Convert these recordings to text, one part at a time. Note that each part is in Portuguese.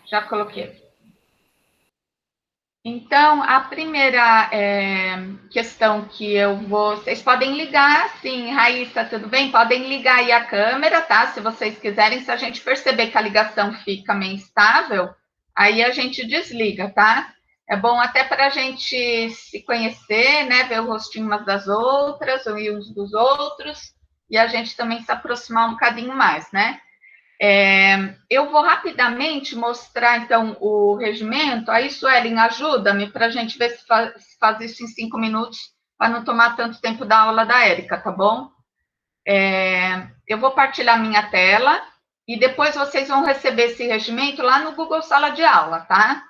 Já coloquei. Então, a primeira questão que eu vou... Vocês podem ligar, sim, Raíssa, tudo bem? Podem ligar aí a câmera, tá? Se vocês quiserem, se a gente perceber que a ligação fica meio instável, aí a gente desliga, tá? É bom até para a gente se conhecer, né? Ver o rostinho umas das outras, ouvir uns dos outros, e a gente também se aproximar um bocadinho mais, né? Eu vou rapidamente mostrar, então, o regimento. Aí, Suelen, ajuda-me para a gente ver se faz isso em 5 minutos, para não tomar tanto tempo da aula da Érica, tá bom? Eu vou partilhar minha tela e depois vocês vão receber esse regimento lá no Google Sala de Aula, tá?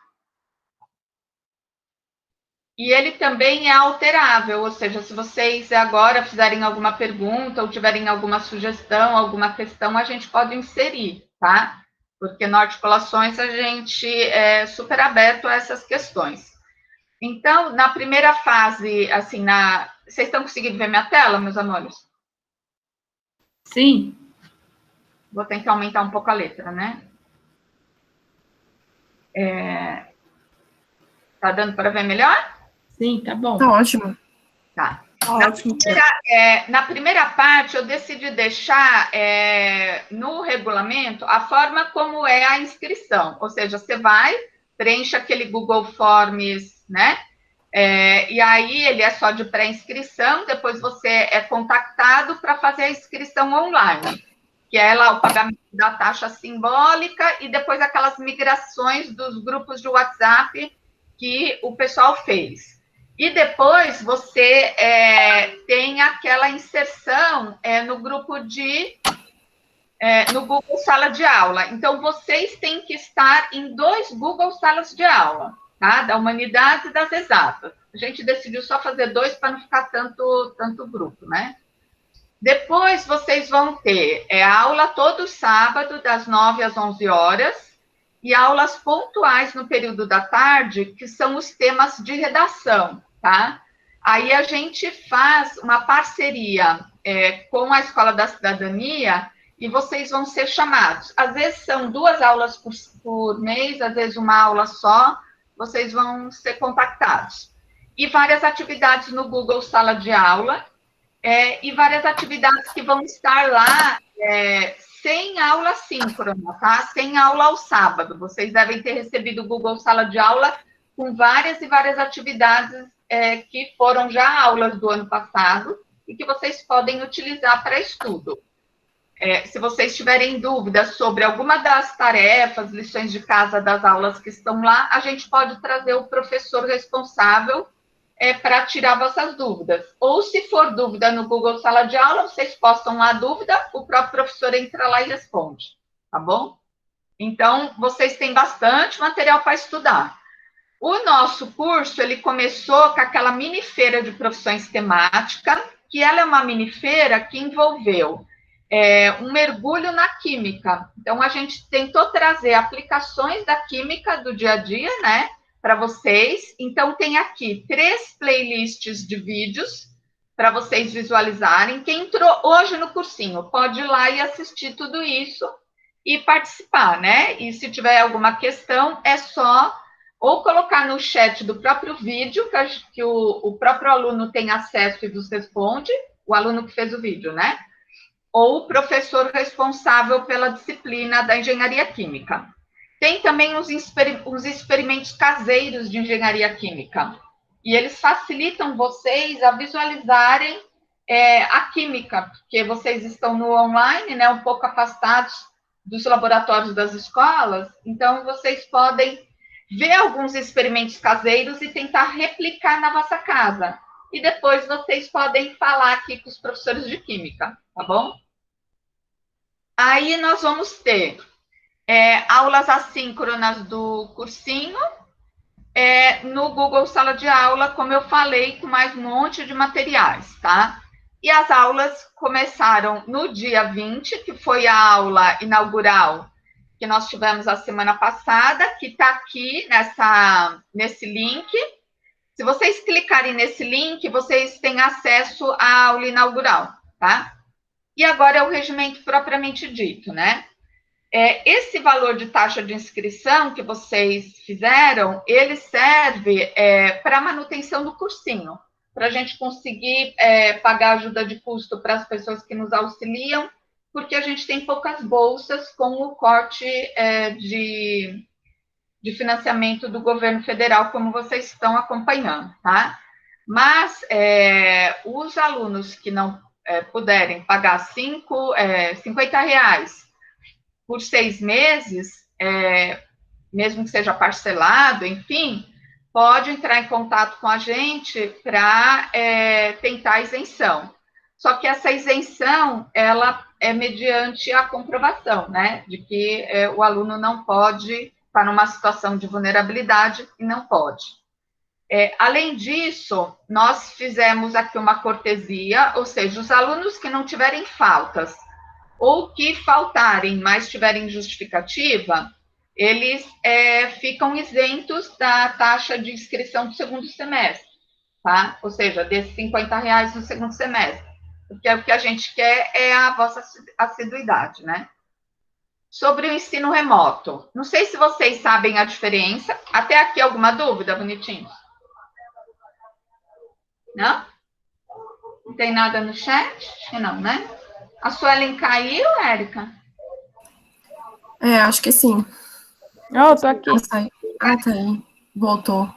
E ele também é alterável, ou seja, se vocês agora fizerem alguma pergunta ou tiverem alguma sugestão, alguma questão, a gente pode inserir, tá? Porque no Articulações a gente é super aberto a essas questões. Então, na primeira fase, assim, vocês estão conseguindo ver minha tela, meus amores? Sim. Vou tentar aumentar um pouco a letra, né? Tá dando para ver melhor? Sim, tá bom. Tá ótimo. Tá. Ótimo. Na primeira parte, eu decidi deixar no regulamento a forma como é a inscrição, ou seja, você vai, preenche aquele Google Forms, né? E aí ele é só de pré-inscrição, depois você é contactado para fazer a inscrição online, que é lá o pagamento da taxa simbólica e depois aquelas migrações dos grupos de WhatsApp que o pessoal fez. E depois você tem aquela inserção no grupo no Google Sala de Aula. Então, vocês têm que estar em 2 Google Salas de Aula, tá? Da Humanidades e das Exatas. A gente decidiu só fazer 2 para não ficar tanto grupo, né? Depois, vocês vão ter aula todo sábado, das 9 às 11 horas, e aulas pontuais no período da tarde, que são os temas de redação, tá? Aí a gente faz uma parceria com a Escola da Cidadania e vocês vão ser chamados. Às vezes são 2 aulas por mês, às vezes uma aula só, vocês vão ser contactados. E várias atividades no Google Sala de Aula, e várias atividades que vão estar lá sem aula síncrona, tá? Sem aula ao sábado. Vocês devem ter recebido o Google Sala de Aula com várias e várias atividades que foram já aulas do ano passado e que vocês podem utilizar para estudo. Se vocês tiverem dúvidas sobre alguma das tarefas, lições de casa das aulas que estão lá, a gente pode trazer o professor responsável para tirar vossas dúvidas. Ou, se for dúvida no Google Sala de Aula, vocês postam lá a dúvida, o próprio professor entra lá e responde, tá bom? Então, vocês têm bastante material para estudar. O nosso curso, ele começou com aquela mini feira de profissões temática, que ela é uma mini feira que envolveu um mergulho na química. Então, a gente tentou trazer aplicações da química do dia a dia, né, para vocês. Então, tem aqui 3 playlists de vídeos para vocês visualizarem. Quem entrou hoje no cursinho pode ir lá e assistir tudo isso e participar, né? E se tiver alguma questão, é só ou colocar no chat do próprio vídeo, que o próprio aluno tem acesso e vos responde, o aluno que fez o vídeo, né? Ou o professor responsável pela disciplina da engenharia química. Tem também os experimentos caseiros de engenharia química, e eles facilitam vocês a visualizarem a química, porque vocês estão no online, né, um pouco afastados dos laboratórios das escolas, então vocês podem ver alguns experimentos caseiros e tentar replicar na vossa casa. E depois vocês podem falar aqui com os professores de química, tá bom? Aí nós vamos ter aulas assíncronas do cursinho, no Google Sala de Aula, como eu falei, com mais um monte de materiais, tá? E as aulas começaram no dia 20, que foi a aula inaugural que nós tivemos a semana passada, que está aqui nesse link. Se vocês clicarem nesse link, vocês têm acesso à aula inaugural, tá? E agora é o regimento propriamente dito, né? Esse valor de taxa de inscrição que vocês fizeram, ele serve para manutenção do cursinho, para a gente conseguir pagar ajuda de custo para as pessoas que nos auxiliam, porque a gente tem poucas bolsas com o corte de financiamento do governo federal, como vocês estão acompanhando, tá? Mas os alunos que não puderem pagar R$ 50 por 6 meses, mesmo que seja parcelado, enfim, pode entrar em contato com a gente para tentar a isenção. Só que essa isenção, ela é mediante a comprovação, né, de que o aluno não pode estar numa situação de vulnerabilidade e não pode. Além disso, nós fizemos aqui uma cortesia, ou seja, os alunos que não tiverem faltas ou que faltarem, mas tiverem justificativa, eles ficam isentos da taxa de inscrição do segundo semestre, tá? Ou seja, desses R$ 50 no segundo semestre, porque o que a gente quer é a vossa assiduidade, né? Sobre o ensino remoto, não sei se vocês sabem a diferença. Até aqui alguma dúvida, bonitinho? Não? Não tem nada no chat? Acho que não, né? A Suelen caiu, Érica? Acho que sim. Eu tô aqui. Tá aí. Voltou.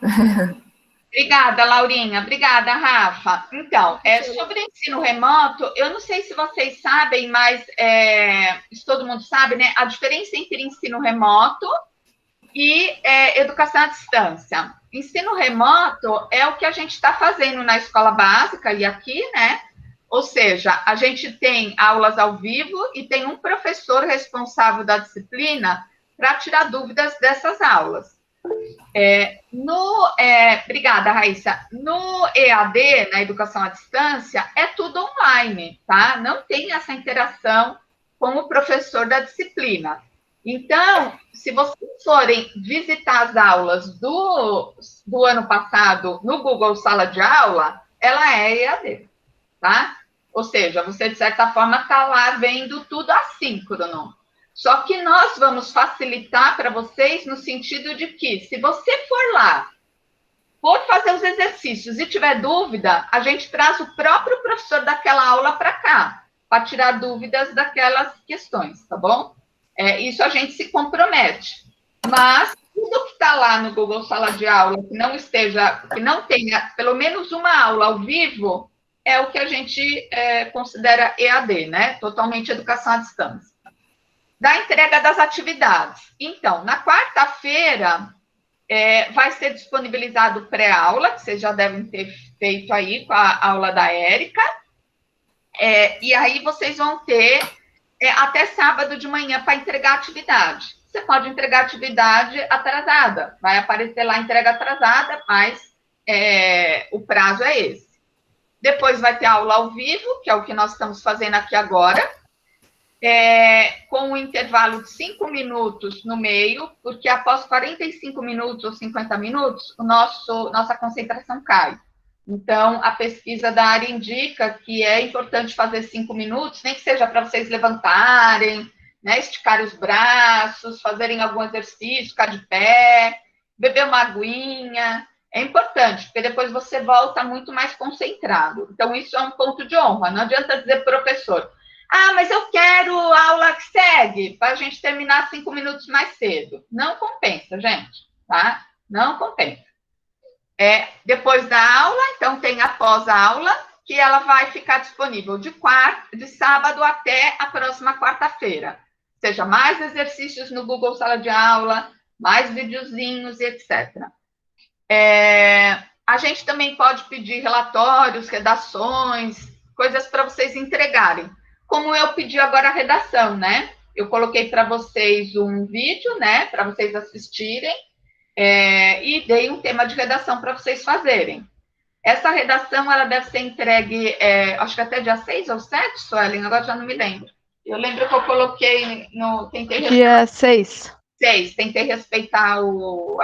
Obrigada, Laurinha. Obrigada, Rafa. Então, sobre o ensino remoto, eu não sei se vocês sabem, mas se todo mundo sabe, né? A diferença entre ensino remoto e educação à distância. Ensino remoto é o que a gente está fazendo na escola básica e aqui, né? Ou seja, a gente tem aulas ao vivo e tem um professor responsável da disciplina para tirar dúvidas dessas aulas. Obrigada, Raíssa. No EAD, na educação à distância, é tudo online, tá? Não tem essa interação com o professor da disciplina. Então, se vocês forem visitar as aulas do ano passado no Google Sala de Aula, ela é EAD, tá? Ou seja, você, de certa forma, está lá vendo tudo assíncrono. Só que nós vamos facilitar para vocês no sentido de que, se você for lá, for fazer os exercícios e tiver dúvida, a gente traz o próprio professor daquela aula para cá, para tirar dúvidas daquelas questões, tá bom? Isso a gente se compromete. Mas tudo que está lá no Google Sala de Aula, que não tenha pelo menos uma aula ao vivo, é o que a gente considera EAD, né? Totalmente educação à distância. Da entrega das atividades. Então, na quarta-feira, vai ser disponibilizado pré-aula, que vocês já devem ter feito aí com a aula da Érica, e aí vocês vão ter até sábado de manhã para entregar a atividade. Você pode entregar atividade atrasada, vai aparecer lá entrega atrasada, mas o prazo é esse. Depois vai ter aula ao vivo, que é o que nós estamos fazendo aqui agora, com um intervalo de 5 minutos no meio, porque após 45 minutos ou 50 minutos, nossa concentração cai. Então, a pesquisa da área indica que é importante fazer 5 minutos, nem que seja para vocês levantarem, né, esticarem os braços, fazerem algum exercício, ficar de pé, beber uma aguinha. É importante, porque depois você volta muito mais concentrado. Então, isso é um ponto de honra. Não adianta dizer para o professor, mas eu quero aula que segue, para a gente terminar 5 minutos mais cedo. Não compensa, gente, tá? Não compensa. Depois da aula, então tem a pós-aula, que ela vai ficar disponível de sábado até a próxima quarta-feira. Ou seja, mais exercícios no Google Sala de Aula, mais videozinhos e etc. A gente também pode pedir relatórios, redações, coisas para vocês entregarem. Como eu pedi agora a redação, né? Eu coloquei para vocês um vídeo, né? Para vocês assistirem, e dei um tema de redação para vocês fazerem. Essa redação, ela deve ser entregue, acho que até dia 6 ou 7, Suelen, agora já não me lembro. Eu lembro que eu coloquei tentei dia 6. 6, tentei respeitar o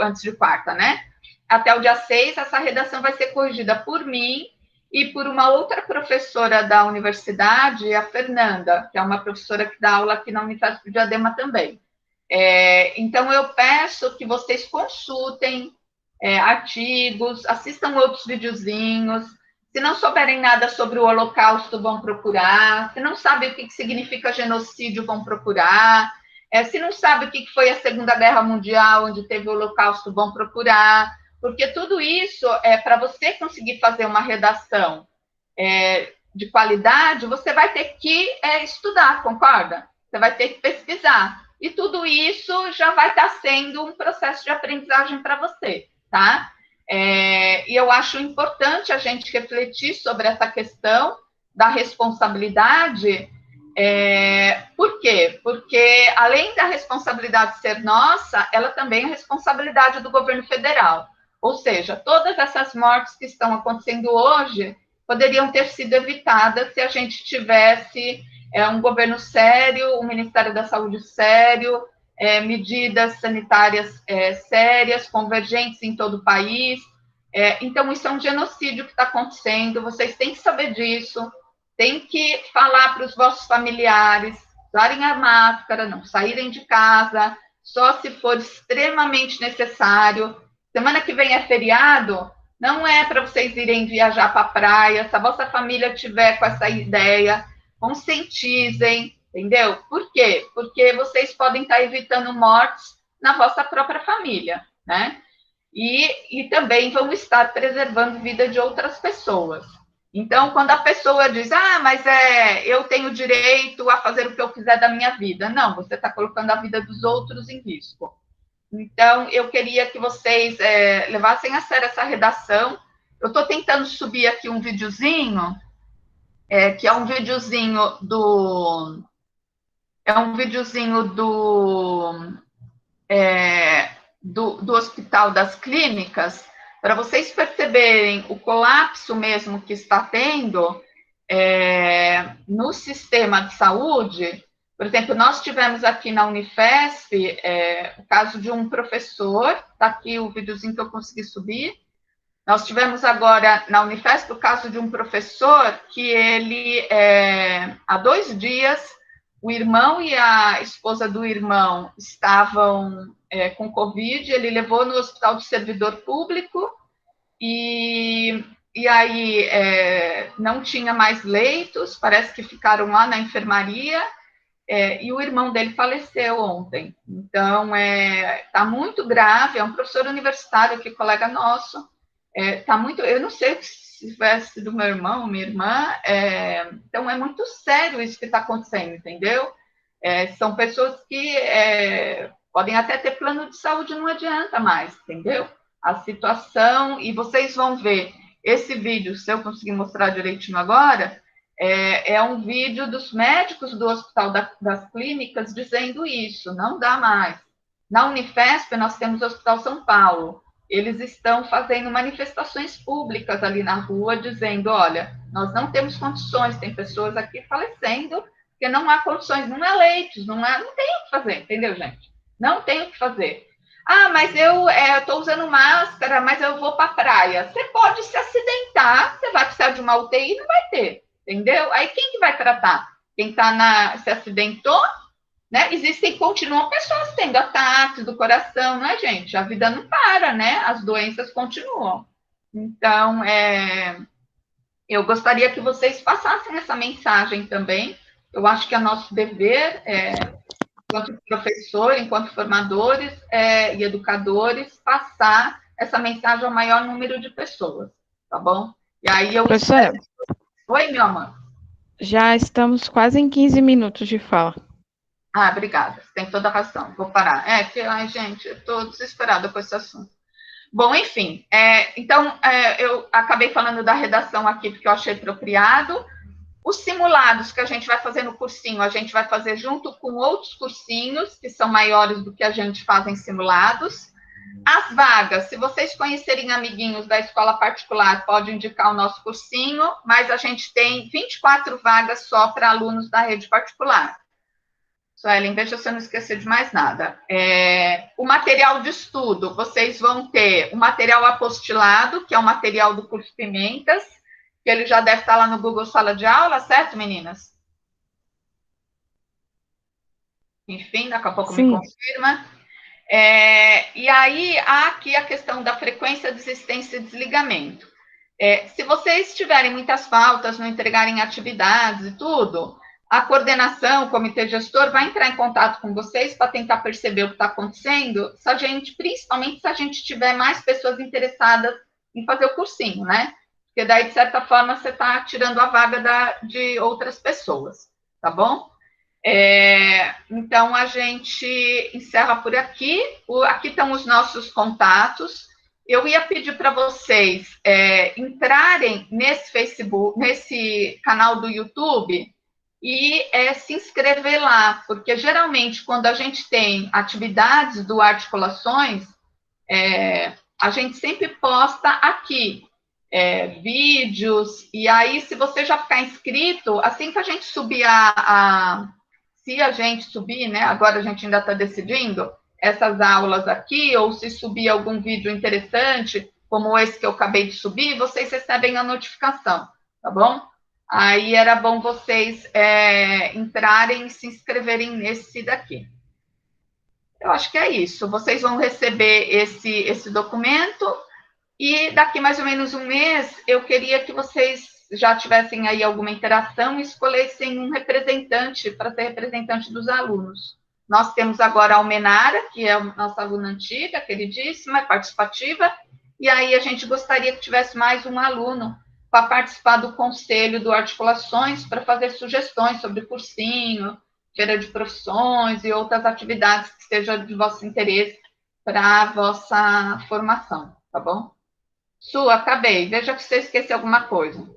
antes de quarta, né? Até o dia 6, essa redação vai ser corrigida por mim e por uma outra professora da universidade, a Fernanda, que é uma professora que dá aula aqui na Unifesp de Diadema também. Então, eu peço que vocês consultem artigos, assistam outros videozinhos. Se não souberem nada sobre o Holocausto, vão procurar. Se não sabem o que significa genocídio, vão procurar. Se não sabem o que foi a Segunda Guerra Mundial, onde teve o Holocausto, vão procurar. Porque tudo isso, para você conseguir fazer uma redação de qualidade, você vai ter que estudar, concorda? Você vai ter que pesquisar. E tudo isso já vai estar sendo um processo de aprendizagem para você, tá? E eu acho importante a gente refletir sobre essa questão da responsabilidade. Por quê? Porque, além da responsabilidade ser nossa, ela também é responsabilidade do governo federal. Ou seja, todas essas mortes que estão acontecendo hoje poderiam ter sido evitadas se a gente tivesse um governo sério, um Ministério da Saúde sério, medidas sanitárias sérias, convergentes em todo o país. Então, isso é um genocídio que está acontecendo, vocês têm que saber disso, têm que falar para os vossos familiares, usarem a máscara, não saírem de casa, só se for extremamente necessário. Semana que vem é feriado, não é para vocês irem viajar para a praia, se a vossa família tiver com essa ideia, conscientizem, entendeu? Por quê? Porque vocês podem estar evitando mortes na vossa própria família, né? E também vão estar preservando a vida de outras pessoas. Então, quando a pessoa diz, mas eu tenho direito a fazer o que eu quiser da minha vida. Não, você está colocando a vida dos outros em risco. Então, eu queria que vocês levassem a sério essa redação. Eu estou tentando subir aqui um videozinho, que é um videozinho do... do Hospital das Clínicas, para vocês perceberem o colapso mesmo que está tendo no sistema de saúde. Por exemplo, nós tivemos aqui na Unifesp o caso de um professor, está aqui o videozinho que eu consegui subir. Nós tivemos agora na Unifesp o caso de um professor que ele, há 2 dias, o irmão e a esposa do irmão estavam com Covid, ele levou no hospital do servidor público e aí não tinha mais leitos, parece que ficaram lá na enfermaria, e o irmão dele faleceu ontem. Então, está muito grave, é um professor universitário aqui, colega nosso, está muito, eu não sei se tivesse do meu irmão, minha irmã, então é muito sério isso que está acontecendo, entendeu? São pessoas que podem até ter plano de saúde, não adianta mais, entendeu? A situação, e vocês vão ver esse vídeo, se eu conseguir mostrar direitinho agora, é um vídeo dos médicos do Hospital das Clínicas dizendo isso, não dá mais. Na Unifesp, nós temos o Hospital São Paulo, eles estão fazendo manifestações públicas ali na rua, dizendo, olha, nós não temos condições, tem pessoas aqui falecendo, porque não há condições, não há leitos, não tem o que fazer, entendeu, gente? Não tem o que fazer. Mas eu estou usando máscara, mas eu vou para a praia. Você pode se acidentar, você vai precisar de uma UTI, não vai ter, entendeu? Aí quem que vai tratar? Quem se acidentou, né? Continuam pessoas tendo ataques do coração, né, gente? A vida não para, né? As doenças continuam. Então, eu gostaria que vocês passassem essa mensagem também. Eu acho que é nosso dever, enquanto professor, enquanto formadores e educadores, passar essa mensagem ao maior número de pessoas, tá bom? E aí eu... Professora, Oi, meu amor. já estamos quase em 15 minutos de fala. Obrigada, você tem toda a razão, vou parar. Gente, eu estou desesperada com esse assunto. Bom, enfim, então, eu acabei falando da redação aqui, porque eu achei apropriado. Os simulados que a gente vai fazer no cursinho, a gente vai fazer junto com outros cursinhos, que são maiores do que a gente faz em simulados. As vagas, se vocês conhecerem amiguinhos da escola particular, pode indicar o nosso cursinho, mas a gente tem 24 vagas só para alunos da rede particular. Suelen, veja se eu não esquecer de mais nada. O material de estudo, vocês vão ter o material apostilado, que é o material do curso Pimentas, que ele já deve estar lá no Google Sala de Aula, certo, meninas? Enfim, daqui a pouco Sim. me confirma. E aí, há aqui a questão da frequência, desistência e desligamento. Se vocês tiverem muitas faltas, não entregarem atividades e tudo, a coordenação, o comitê gestor, vai entrar em contato com vocês para tentar perceber o que está acontecendo, principalmente se a gente tiver mais pessoas interessadas em fazer o cursinho, né? Porque daí, de certa forma, você está tirando a vaga de outras pessoas, tá bom? Então, a gente encerra por aqui. Aqui estão os nossos contatos. Eu ia pedir para vocês entrarem nesse Facebook, nesse canal do YouTube e se inscrever lá, porque geralmente quando a gente tem atividades do Articulações, a gente sempre posta aqui vídeos, e aí se você já ficar inscrito, assim que a gente subir se a gente subir, né, agora a gente ainda está decidindo, essas aulas aqui, ou se subir algum vídeo interessante, como esse que eu acabei de subir, vocês recebem a notificação, tá bom? Aí era bom vocês entrarem e se inscreverem nesse daqui. Eu acho que é isso. Vocês vão receber esse documento e daqui mais ou menos um mês, eu queria que vocês já tivessem aí alguma interação e escolhessem um representante para ser representante dos alunos. Nós temos agora a Almenara, que é a nossa aluna antiga, queridíssima, participativa, e aí a gente gostaria que tivesse mais um aluno para participar do conselho do Articulações, para fazer sugestões sobre cursinho, feira de profissões e outras atividades que sejam de vosso interesse para a vossa formação, tá bom? Su, acabei. Veja que você esqueceu alguma coisa.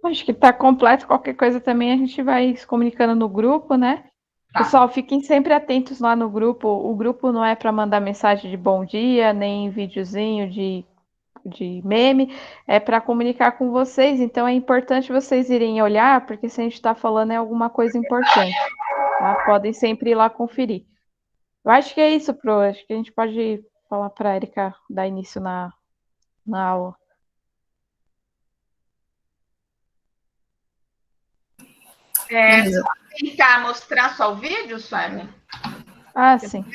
Acho que está completo. Qualquer coisa também a gente vai se comunicando no grupo, né? Tá. Pessoal, fiquem sempre atentos lá no grupo. O grupo não é para mandar mensagem de bom dia, nem videozinho de meme, é para comunicar com vocês. Então é importante vocês irem olhar, porque se a gente está falando é alguma coisa importante. Tá? Podem sempre ir lá conferir. Eu acho que é isso, Pro. Acho que a gente pode falar para a Erika dar início na aula. Tentar mostrar só o vídeo, Sueli? Ah, sim.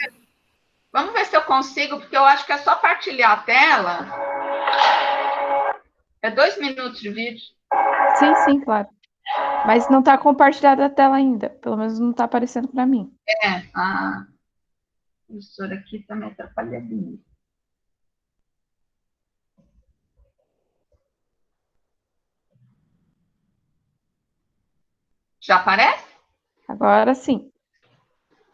Vamos ver se eu consigo, porque eu acho que é só partilhar a tela. É 2 minutos de vídeo. Sim, claro. Mas não está compartilhada a tela ainda. Pelo menos não está aparecendo para mim. A professora aqui está me atrapalhando. Já aparece? Agora sim.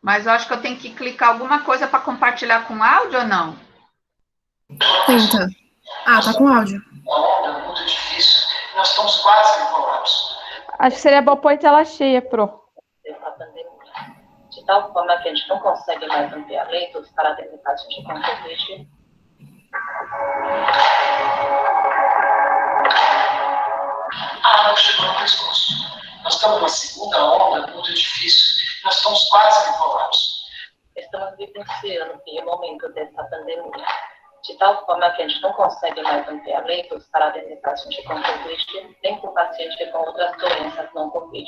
Mas eu acho que eu tenho que clicar alguma coisa para compartilhar com áudio ou não? Tenta. Tá com áudio. É muito difícil. Nós estamos quase enrolados. Acho que seria bom pôr tela cheia, Pro. De tal forma que a gente não consegue mais ampliar leitos para a densidade de Covid. Chegou no pescoço. Nós estamos numa segunda onda muito difícil. Nós estamos quase enrolados. Estamos vivenciando o pior momento dessa pandemia. De tal forma que a gente não consegue mais ampliar leitos para a densidade de Covid, nem com paciente com outras doenças não Covid.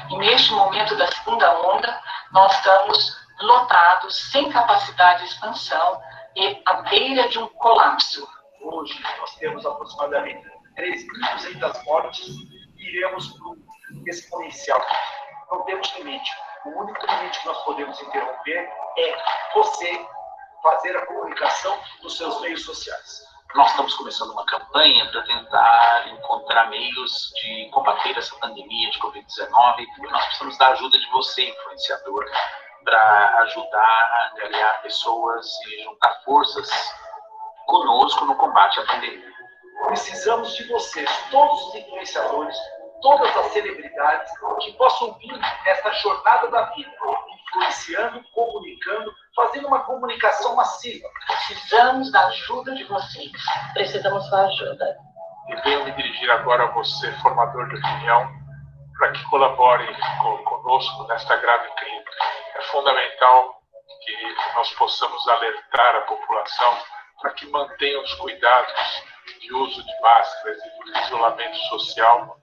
E neste momento da segunda onda, nós estamos lotados, sem capacidade de expansão e à beira de um colapso. Hoje, nós temos aproximadamente 3.200 mortes e iremos para um exponencial. Não temos limite. O único limite que nós podemos interromper é você fazer a comunicação nos seus meios sociais. Nós estamos começando uma campanha para tentar encontrar meios de combater essa pandemia de Covid-19 e nós precisamos da ajuda de você, influenciador, para ajudar a angariar pessoas e juntar forças conosco no combate à pandemia. Precisamos de vocês, todos os influenciadores, todas as celebridades que possam vir nessa jornada da vida, influenciando, comunicando, fazendo uma comunicação massiva. Precisamos da ajuda de vocês. Precisamos da ajuda. E venho me dirigir agora a você, formador de opinião, para que colabore conosco nesta grave crise. É fundamental que nós possamos alertar a população para que mantenha os cuidados de uso de máscaras e do isolamento social?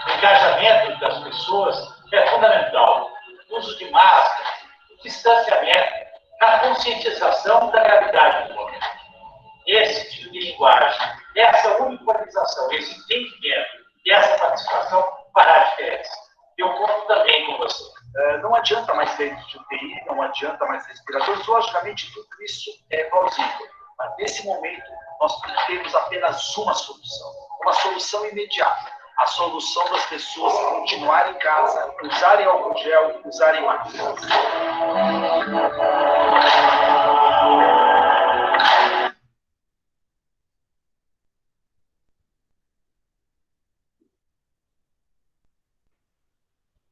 O engajamento das pessoas é fundamental. O uso de máscara, o distanciamento, a conscientização da gravidade do momento. Esse tipo de linguagem, essa uniformização, esse entendimento e essa participação fará a diferença. Eu conto também com você. Não adianta mais leitos de UTI, não adianta mais respiradores. Logicamente, tudo isso é plausível. Mas, nesse momento, nós temos apenas uma solução imediata. A solução das pessoas continuarem em casa, usarem álcool gel, usarem máscaras.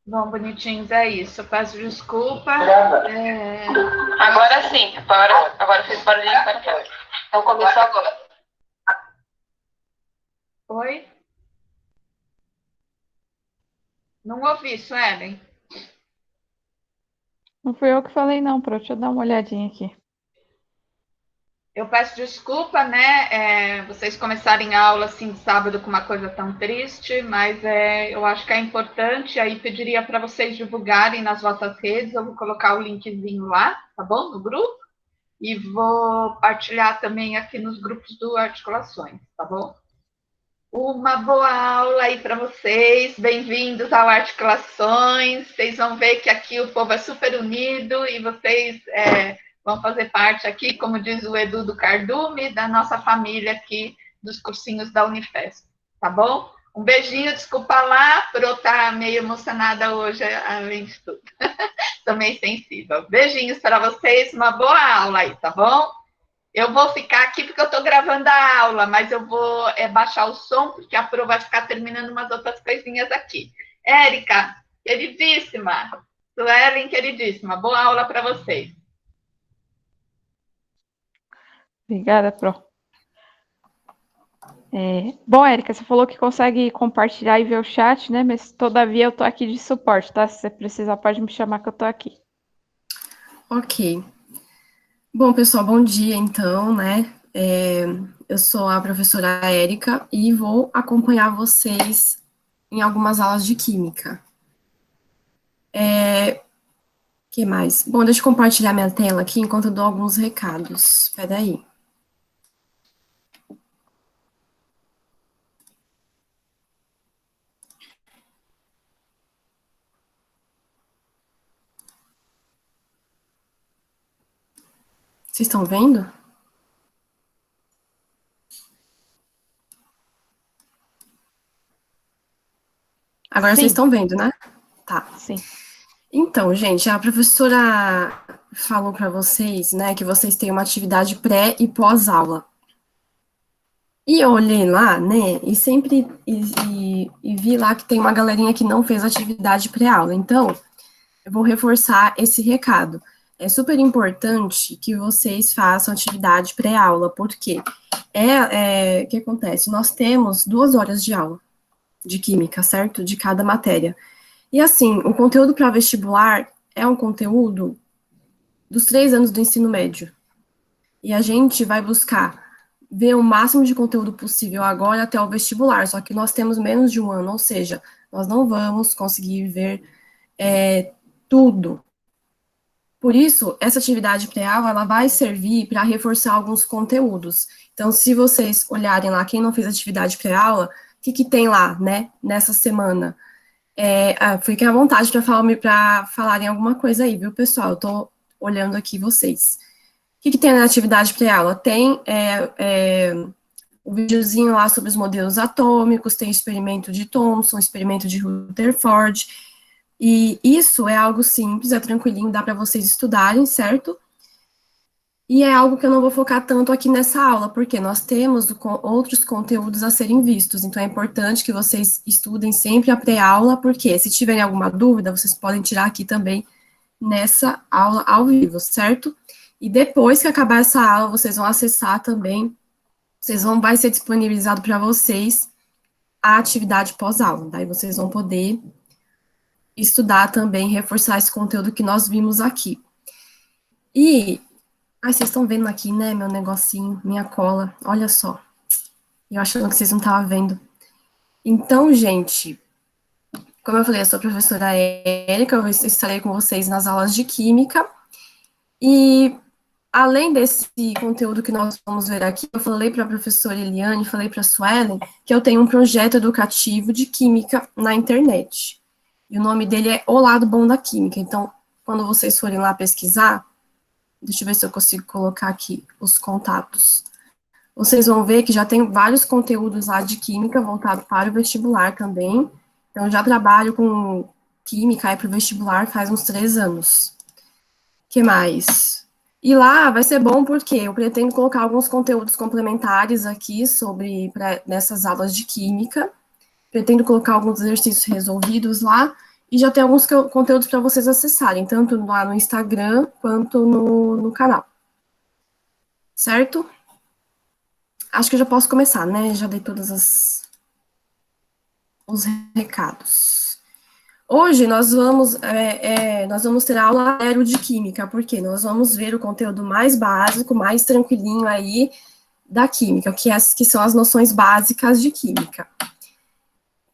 Bom, bonitinhos, é isso. Eu peço desculpa. Agora sim, agora fez barulhinho, agora foi. Então começou agora. Oi? Não ouvi, Suelen. Não fui eu que falei, não, Pro. Deixa eu dar uma olhadinha aqui. Eu peço desculpa, né? Vocês começarem a aula assim de sábado com uma coisa tão triste, mas eu acho que é importante. Aí pediria para vocês divulgarem nas vossas redes. Eu vou colocar o linkzinho lá, tá bom? No grupo. E vou partilhar também aqui nos grupos do Articulações, tá bom? Uma boa aula aí para vocês. Bem-vindos ao Articulações. Vocês vão ver que aqui o povo é super unido e vocês vão fazer parte aqui, como diz o Edu do Cardume, da nossa família aqui dos cursinhos da Unifesp, tá bom? Um beijinho, desculpa lá por eu estar meio emocionada hoje, além de tudo. Estou meio sensível. Beijinhos para vocês, uma boa aula aí, tá bom? Eu vou ficar aqui porque eu estou gravando a aula, mas eu vou baixar o som, porque a Pro vai ficar terminando umas outras coisinhas aqui. Érica, queridíssima, Suelen, queridíssima, boa aula para vocês. Obrigada, Pro. Bom, Érica, você falou que consegue compartilhar e ver o chat, né? Mas, todavia, eu tô aqui de suporte, tá? Se você precisar, pode me chamar que eu tô aqui. Ok. Bom, pessoal, bom dia, então, né? Eu sou a professora Érica e vou acompanhar vocês em algumas aulas de Química. Que mais? Bom, deixa eu compartilhar minha tela aqui enquanto eu dou alguns recados. Espera aí. Vocês estão vendo? Agora Sim. vocês estão vendo, né? Tá. Sim. Então, gente, a professora falou para vocês, né, que vocês têm uma atividade pré e pós-aula. E eu olhei lá, né, e sempre vi lá que tem uma galerinha que não fez atividade pré-aula. Então, eu vou reforçar esse recado. É super importante que vocês façam atividade pré-aula, porque o que acontece? Nós temos 2 horas de aula de química, certo? De cada matéria. E assim, o conteúdo para vestibular é um conteúdo dos 3 anos do ensino médio. E a gente vai buscar ver o máximo de conteúdo possível agora até o vestibular, só que nós temos menos de 1 ano, ou seja, nós não vamos conseguir ver tudo. Por isso, essa atividade pré-aula, ela vai servir para reforçar alguns conteúdos. Então, se vocês olharem lá, quem não fez atividade pré-aula, o que tem lá, né, nessa semana? Fiquem à vontade para falarem alguma coisa aí, viu, pessoal? Eu tô olhando aqui vocês. O que tem na atividade pré-aula? Tem o videozinho lá sobre os modelos atômicos, tem experimento de Thomson, experimento de Rutherford, e isso é algo simples, é tranquilinho, dá para vocês estudarem, certo? E é algo que eu não vou focar tanto aqui nessa aula, porque nós temos outros conteúdos a serem vistos, então é importante que vocês estudem sempre a pré-aula, porque se tiverem alguma dúvida, vocês podem tirar aqui também nessa aula ao vivo, certo? E depois que acabar essa aula, vocês vão acessar também, vai ser disponibilizado para vocês a atividade pós-aula, daí vocês vão poder estudar também, reforçar esse conteúdo que nós vimos aqui. E vocês estão vendo aqui, né, meu negocinho, minha cola, olha só. Eu achando que vocês não estavam vendo. Então, gente, como eu falei, eu sou a professora Érica, eu estarei com vocês nas aulas de Química. E, além desse conteúdo que nós vamos ver aqui, eu falei para a professora Eliane, falei para a Suelen, que eu tenho um projeto educativo de Química na internet. E o nome dele é O Lado Bom da Química. Então, quando vocês forem lá pesquisar, deixa eu ver se eu consigo colocar aqui os contatos. Vocês vão ver que já tem vários conteúdos lá de Química voltado para o vestibular também. Então, eu já trabalho com Química para o vestibular faz uns 3 anos. Que mais? E lá vai ser bom porque eu pretendo colocar alguns conteúdos complementares aqui nessas aulas de Química. Pretendo colocar alguns exercícios resolvidos lá. E já tem alguns conteúdos para vocês acessarem, tanto lá no Instagram quanto no canal. Certo? Acho que eu já posso começar, né? Já dei todos os recados. Hoje nós vamos ter aula zero de Química, porque nós vamos ver o conteúdo mais básico, mais tranquilinho aí da Química, que são as noções básicas de Química.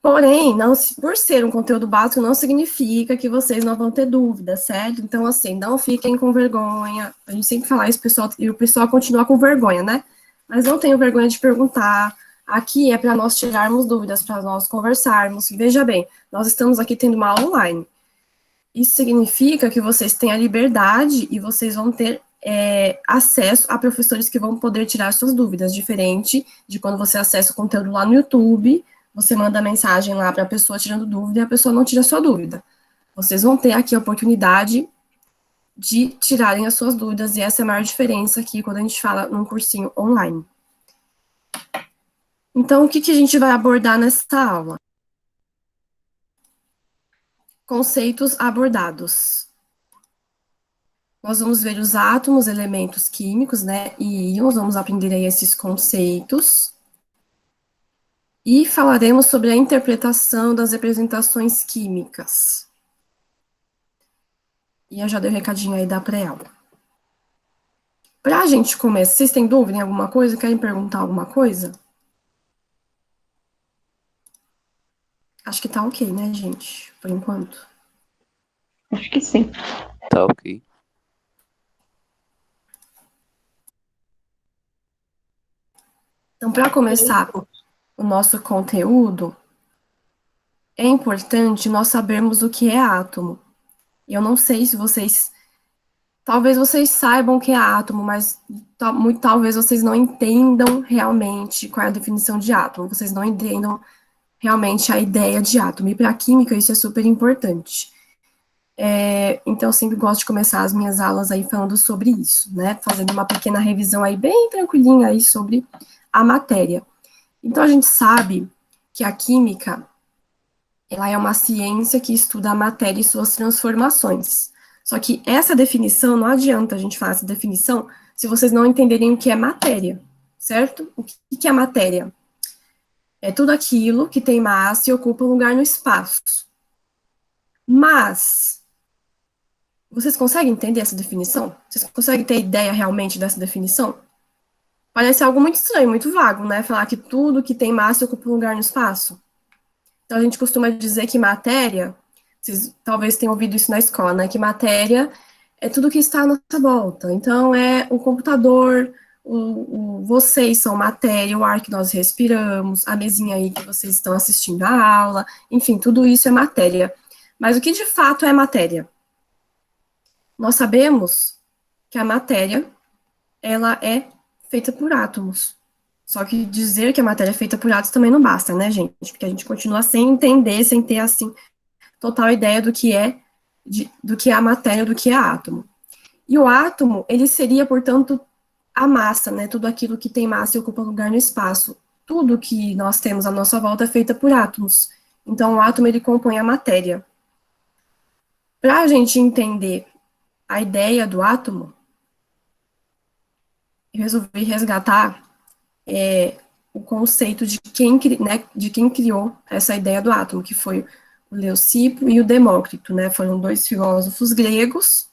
Porém, por ser um conteúdo básico, não significa que vocês não vão ter dúvidas, certo? Então, assim, não fiquem com vergonha. A gente sempre fala isso, e o pessoal continua com vergonha, né? Mas não tenham vergonha de perguntar. Aqui é para nós tirarmos dúvidas, para nós conversarmos. Veja bem, nós estamos aqui tendo uma aula online. Isso significa que vocês têm a liberdade e vocês vão ter acesso a professores que vão poder tirar suas dúvidas, diferente de quando você acessa o conteúdo lá no YouTube. Você manda mensagem lá para a pessoa tirando dúvida e a pessoa não tira a sua dúvida. Vocês vão ter aqui a oportunidade de tirarem as suas dúvidas, e essa é a maior diferença aqui quando a gente fala num cursinho online. Então, o que a gente vai abordar nesta aula? Conceitos abordados. Nós vamos ver os átomos, elementos químicos, né, e íons, vamos aprender aí esses conceitos. E falaremos sobre a interpretação das representações químicas. E eu já dei o recadinho aí da pré-aula. Para a gente começar, vocês têm dúvida em alguma coisa? Querem perguntar alguma coisa? Acho que tá ok, né, gente? Por enquanto. Acho que sim. Tá ok. Então, para começar o nosso conteúdo, é importante nós sabermos o que é átomo. Eu não sei se vocês... Talvez vocês saibam o que é átomo, mas muito talvez vocês não entendam realmente qual é a definição de átomo. Vocês não entendam realmente a ideia de átomo. E para a química isso é super importante. Então, eu sempre gosto de começar as minhas aulas aí falando sobre isso, né? Fazendo uma pequena revisão aí bem tranquilinha aí sobre a matéria. Então, a gente sabe que a química, ela é uma ciência que estuda a matéria e suas transformações. Só que essa definição, não adianta a gente falar essa definição se vocês não entenderem o que é matéria, certo? O que é matéria? É tudo aquilo que tem massa e ocupa um lugar no espaço. Mas, vocês conseguem entender essa definição? Vocês conseguem ter ideia realmente dessa definição? Parece algo muito estranho, muito vago, né? Falar que tudo que tem massa ocupa um lugar no espaço. Então, a gente costuma dizer que matéria, vocês talvez tenham ouvido isso na escola, né? Que matéria é tudo que está à nossa volta. Então, é o computador, vocês são matéria, o ar que nós respiramos, a mesinha aí que vocês estão assistindo a aula, enfim, tudo isso é matéria. Mas o que de fato é matéria? Nós sabemos que a matéria, ela é feita por átomos. Só que dizer que a matéria é feita por átomos também não basta, né, gente? Porque a gente continua sem entender, sem ter, assim, total ideia do que é a matéria, do que é átomo. E o átomo, ele seria, portanto, a massa, né? Tudo aquilo que tem massa e ocupa lugar no espaço. Tudo que nós temos à nossa volta é feita por átomos. Então, o átomo, ele compõe a matéria. Para a gente entender a ideia do átomo, eu resolvi resgatar o conceito de quem criou essa ideia do átomo, que foi o Leucipo e o Demócrito, né? Foram 2 filósofos gregos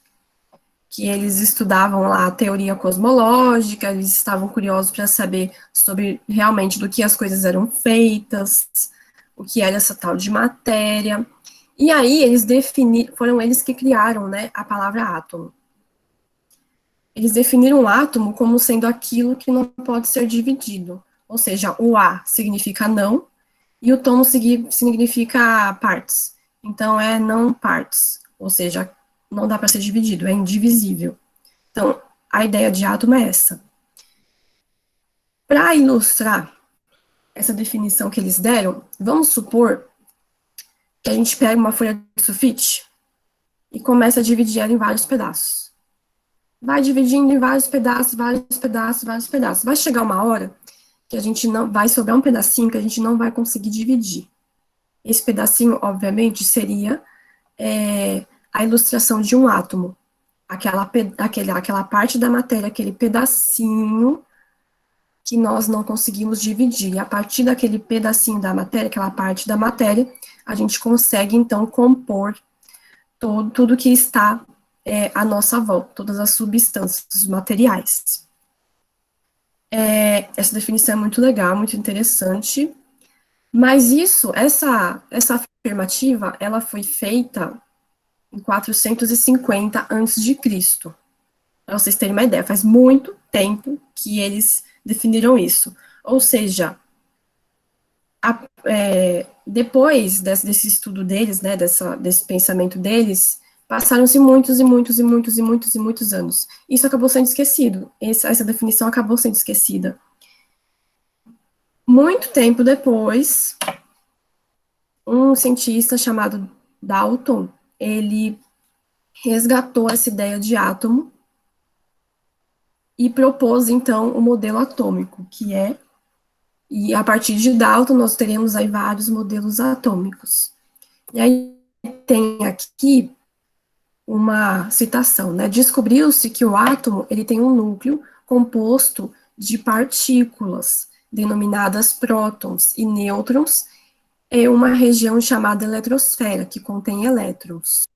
que eles estudavam lá a teoria cosmológica, eles estavam curiosos para saber sobre realmente do que as coisas eram feitas, o que era essa tal de matéria. E aí eles foram eles que criaram, né, a palavra átomo. Eles definiram o átomo como sendo aquilo que não pode ser dividido. Ou seja, o A significa não, e o tomo significa partes. Então, é não partes. Ou seja, não dá para ser dividido, é indivisível. Então, a ideia de átomo é essa. Para ilustrar essa definição que eles deram, vamos supor que a gente pega uma folha de sulfite e começa a dividir ela em vários pedaços. Vai dividindo em vários pedaços, vários pedaços, vários pedaços. Vai chegar uma hora que a gente não vai sobrar um pedacinho que a gente não vai conseguir dividir. Esse pedacinho, obviamente, seria a ilustração de um átomo. Aquela parte da matéria, aquele pedacinho que nós não conseguimos dividir. E a partir daquele pedacinho da matéria, aquela parte da matéria, a gente consegue, então, compor tudo que está à nossa volta, todas as substâncias, os materiais. Essa definição é muito legal, muito interessante, mas essa afirmativa, ela foi feita em 450 a.C., para vocês terem uma ideia, faz muito tempo que eles definiram isso. Ou seja, depois desse estudo deles, né, desse pensamento deles, passaram-se muitos e muitos e muitos e muitos e muitos anos. Isso acabou sendo esquecido. Essa definição acabou sendo esquecida. Muito tempo depois, um cientista chamado Dalton, ele resgatou essa ideia de átomo e propôs, então, o modelo atômico, e a partir de Dalton nós teremos aí vários modelos atômicos. E aí tem aqui uma citação, né? Descobriu-se que o átomo, ele tem um núcleo composto de partículas, denominadas prótons e nêutrons, é uma região chamada eletrosfera, que contém elétrons.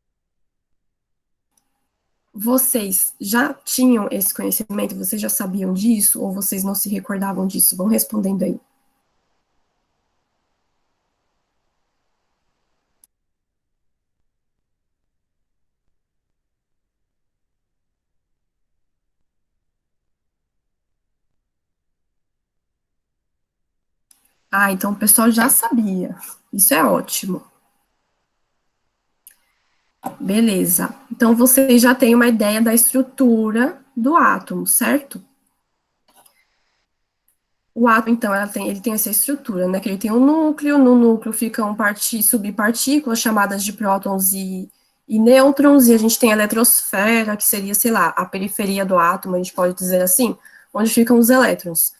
Vocês já tinham esse conhecimento? Vocês já sabiam disso? Ou vocês não se recordavam disso? Vão respondendo aí. Ah, então o pessoal já sabia. Isso é ótimo. Beleza. Então vocês já têm uma ideia da estrutura do átomo, certo? O átomo, então, ele tem essa estrutura, né? Que ele tem um núcleo, no núcleo ficam subpartículas chamadas de prótons e nêutrons, e a gente tem a eletrosfera, que seria, sei lá, a periferia do átomo, a gente pode dizer assim, onde ficam os elétrons.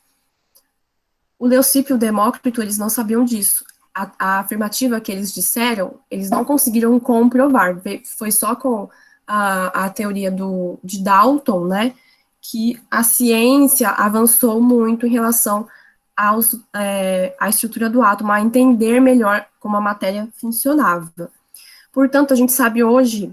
O Leucipo e o Demócrito, eles não sabiam disso. A afirmativa que eles disseram, eles não conseguiram comprovar. Foi só com a teoria de Dalton, né, que a ciência avançou muito em relação à estrutura do átomo, a entender melhor como a matéria funcionava. Portanto, a gente sabe hoje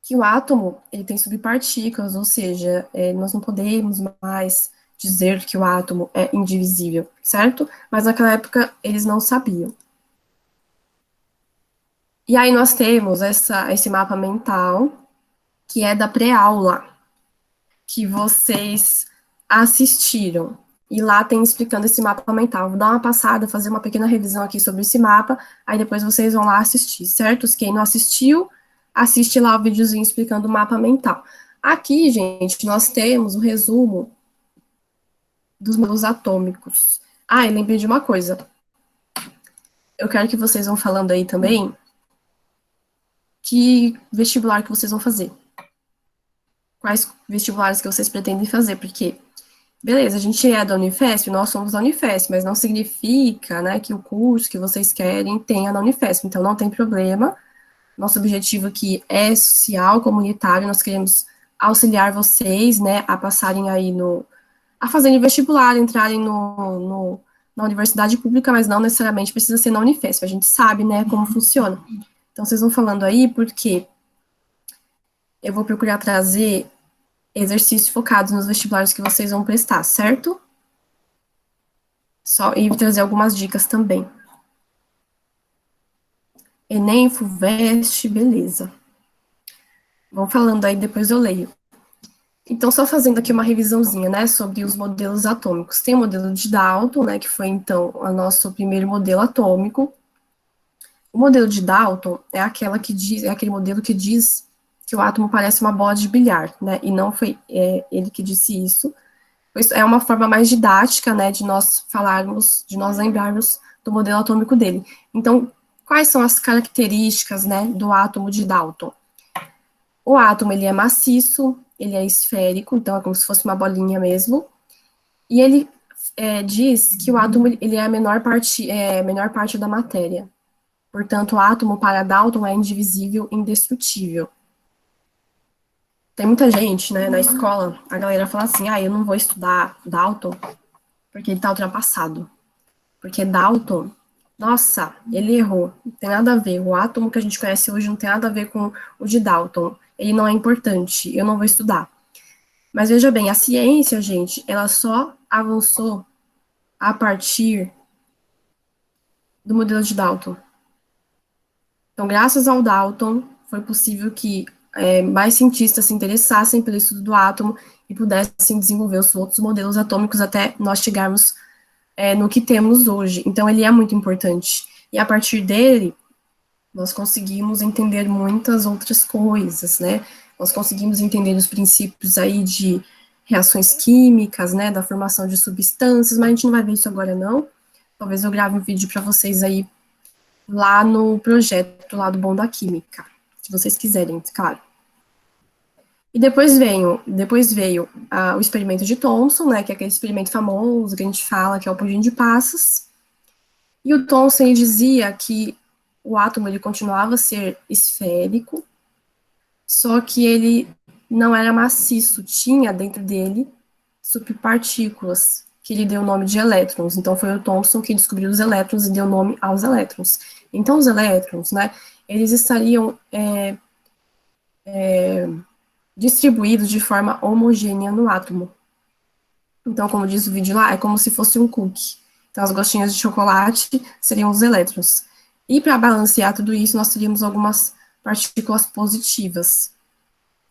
que o átomo, ele tem subpartículas, ou seja, nós não podemos mais dizer que o átomo é indivisível, certo? Mas naquela época eles não sabiam. E aí nós temos esse mapa mental, que é da pré-aula, que vocês assistiram. E lá tem explicando esse mapa mental. Vou dar uma passada, fazer uma pequena revisão aqui sobre esse mapa, aí depois vocês vão lá assistir, certo? Quem não assistiu, assiste lá o videozinho explicando o mapa mental. Aqui, gente, nós temos o resumo dos modelos atômicos. Ah, e lembrei de uma coisa. Eu quero que vocês vão falando aí também que vestibular que vocês vão fazer. Quais vestibulares que vocês pretendem fazer, porque, beleza, a gente é da Unifesp, nós somos da Unifesp, mas não significa, né, que o curso que vocês querem tenha na Unifesp, então não tem problema. Nosso objetivo aqui é social, comunitário, nós queremos auxiliar vocês, né, a passarem aí a fazerem vestibular, entrarem na universidade pública, mas não necessariamente precisa ser na Unifesp, a gente sabe, né, como funciona. Então, vocês vão falando aí, porque eu vou procurar trazer exercícios focados nos vestibulares que vocês vão prestar, certo? E trazer algumas dicas também. Enem, FUVEST, beleza. Vão falando aí, depois eu leio. Então, só fazendo aqui uma revisãozinha, né, sobre os modelos atômicos. Tem o modelo de Dalton, né, que foi, então, o nosso primeiro modelo atômico. O modelo de Dalton é aquele modelo que diz que o átomo parece uma bola de bilhar, né, e não foi ele que disse isso. É uma forma mais didática, né, de nós lembrarmos do modelo atômico dele. Então, quais são as características, né, do átomo de Dalton? O átomo, ele é maciço, ele é esférico, então é como se fosse uma bolinha mesmo, e ele diz que o átomo, ele é a menor parte da matéria. Portanto, o átomo, para Dalton, é indivisível e indestrutível. Tem muita gente, né, na escola, a galera fala assim, eu não vou estudar Dalton, porque ele tá ultrapassado. Porque Dalton, nossa, ele errou, não tem nada a ver, o átomo que a gente conhece hoje não tem nada a ver com o de Dalton, ele não é importante, eu não vou estudar. Mas veja bem, a ciência, gente, ela só avançou a partir do modelo de Dalton. Então, graças ao Dalton, foi possível que mais cientistas se interessassem pelo estudo do átomo e pudessem desenvolver os outros modelos atômicos até nós chegarmos no que temos hoje. Então, ele é muito importante. E a partir dele, nós conseguimos entender muitas outras coisas, né? Nós conseguimos entender os princípios aí de reações químicas, né, da formação de substâncias, mas a gente não vai ver isso agora, não. Talvez eu grave um vídeo para vocês aí lá no projeto lá do Bom da Química, se vocês quiserem, claro. E depois veio o experimento de Thomson, né, que é aquele experimento famoso que a gente fala que é o pudim de passas. E o Thomson dizia que o átomo ele continuava a ser esférico, só que ele não era maciço, tinha dentro dele subpartículas, que ele deu o nome de elétrons. Então, foi o Thomson que descobriu os elétrons e deu nome aos elétrons. Então, os elétrons, né, eles estariam distribuídos de forma homogênea no átomo. Então, como diz o vídeo lá, é como se fosse um cookie. Então, as gostinhas de chocolate seriam os elétrons. E para balancear tudo isso, nós teríamos algumas partículas positivas.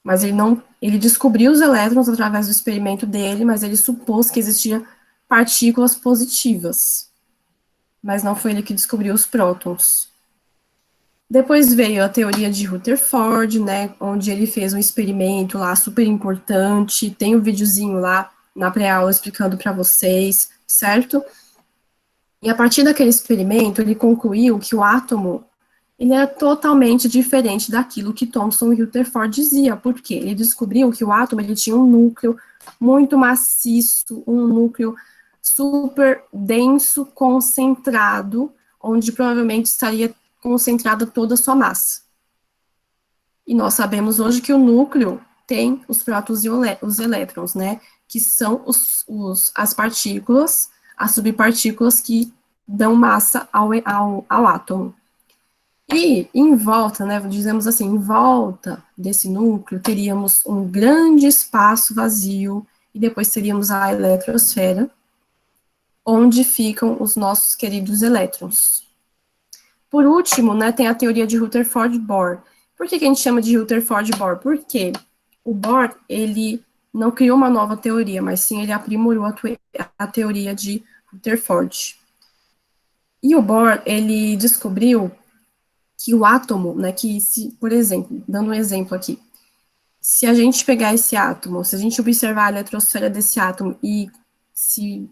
Mas ele descobriu os elétrons através do experimento dele, mas ele supôs que existiam partículas positivas. Mas não foi ele que descobriu os prótons. Depois veio a teoria de Rutherford, né, onde ele fez um experimento lá super importante, tem um videozinho lá na pré-aula explicando para vocês, certo? E a partir daquele experimento, ele concluiu que o átomo, ele era totalmente diferente daquilo que Thomson e Rutherford diziam, porque ele descobriu que o átomo, ele tinha um núcleo muito maciço, um núcleo super denso, concentrado, onde provavelmente estaria concentrada toda a sua massa. E nós sabemos hoje que o núcleo tem os prótons e os elétrons, né, que são as partículas, as subpartículas que dão massa ao átomo. E em volta, né, dizemos assim, em volta desse núcleo teríamos um grande espaço vazio e depois teríamos a eletrosfera, onde ficam os nossos queridos elétrons. Por último, né, tem a teoria de Rutherford-Bohr. Por que a gente chama de Rutherford-Bohr? Porque o Bohr, ele não criou uma nova teoria, mas sim ele aprimorou a teoria de Rutherford. E o Bohr, ele descobriu que o átomo, né, por exemplo, dando um exemplo aqui, se a gente pegar esse átomo, se a gente observar a eletrosfera desse átomo e se,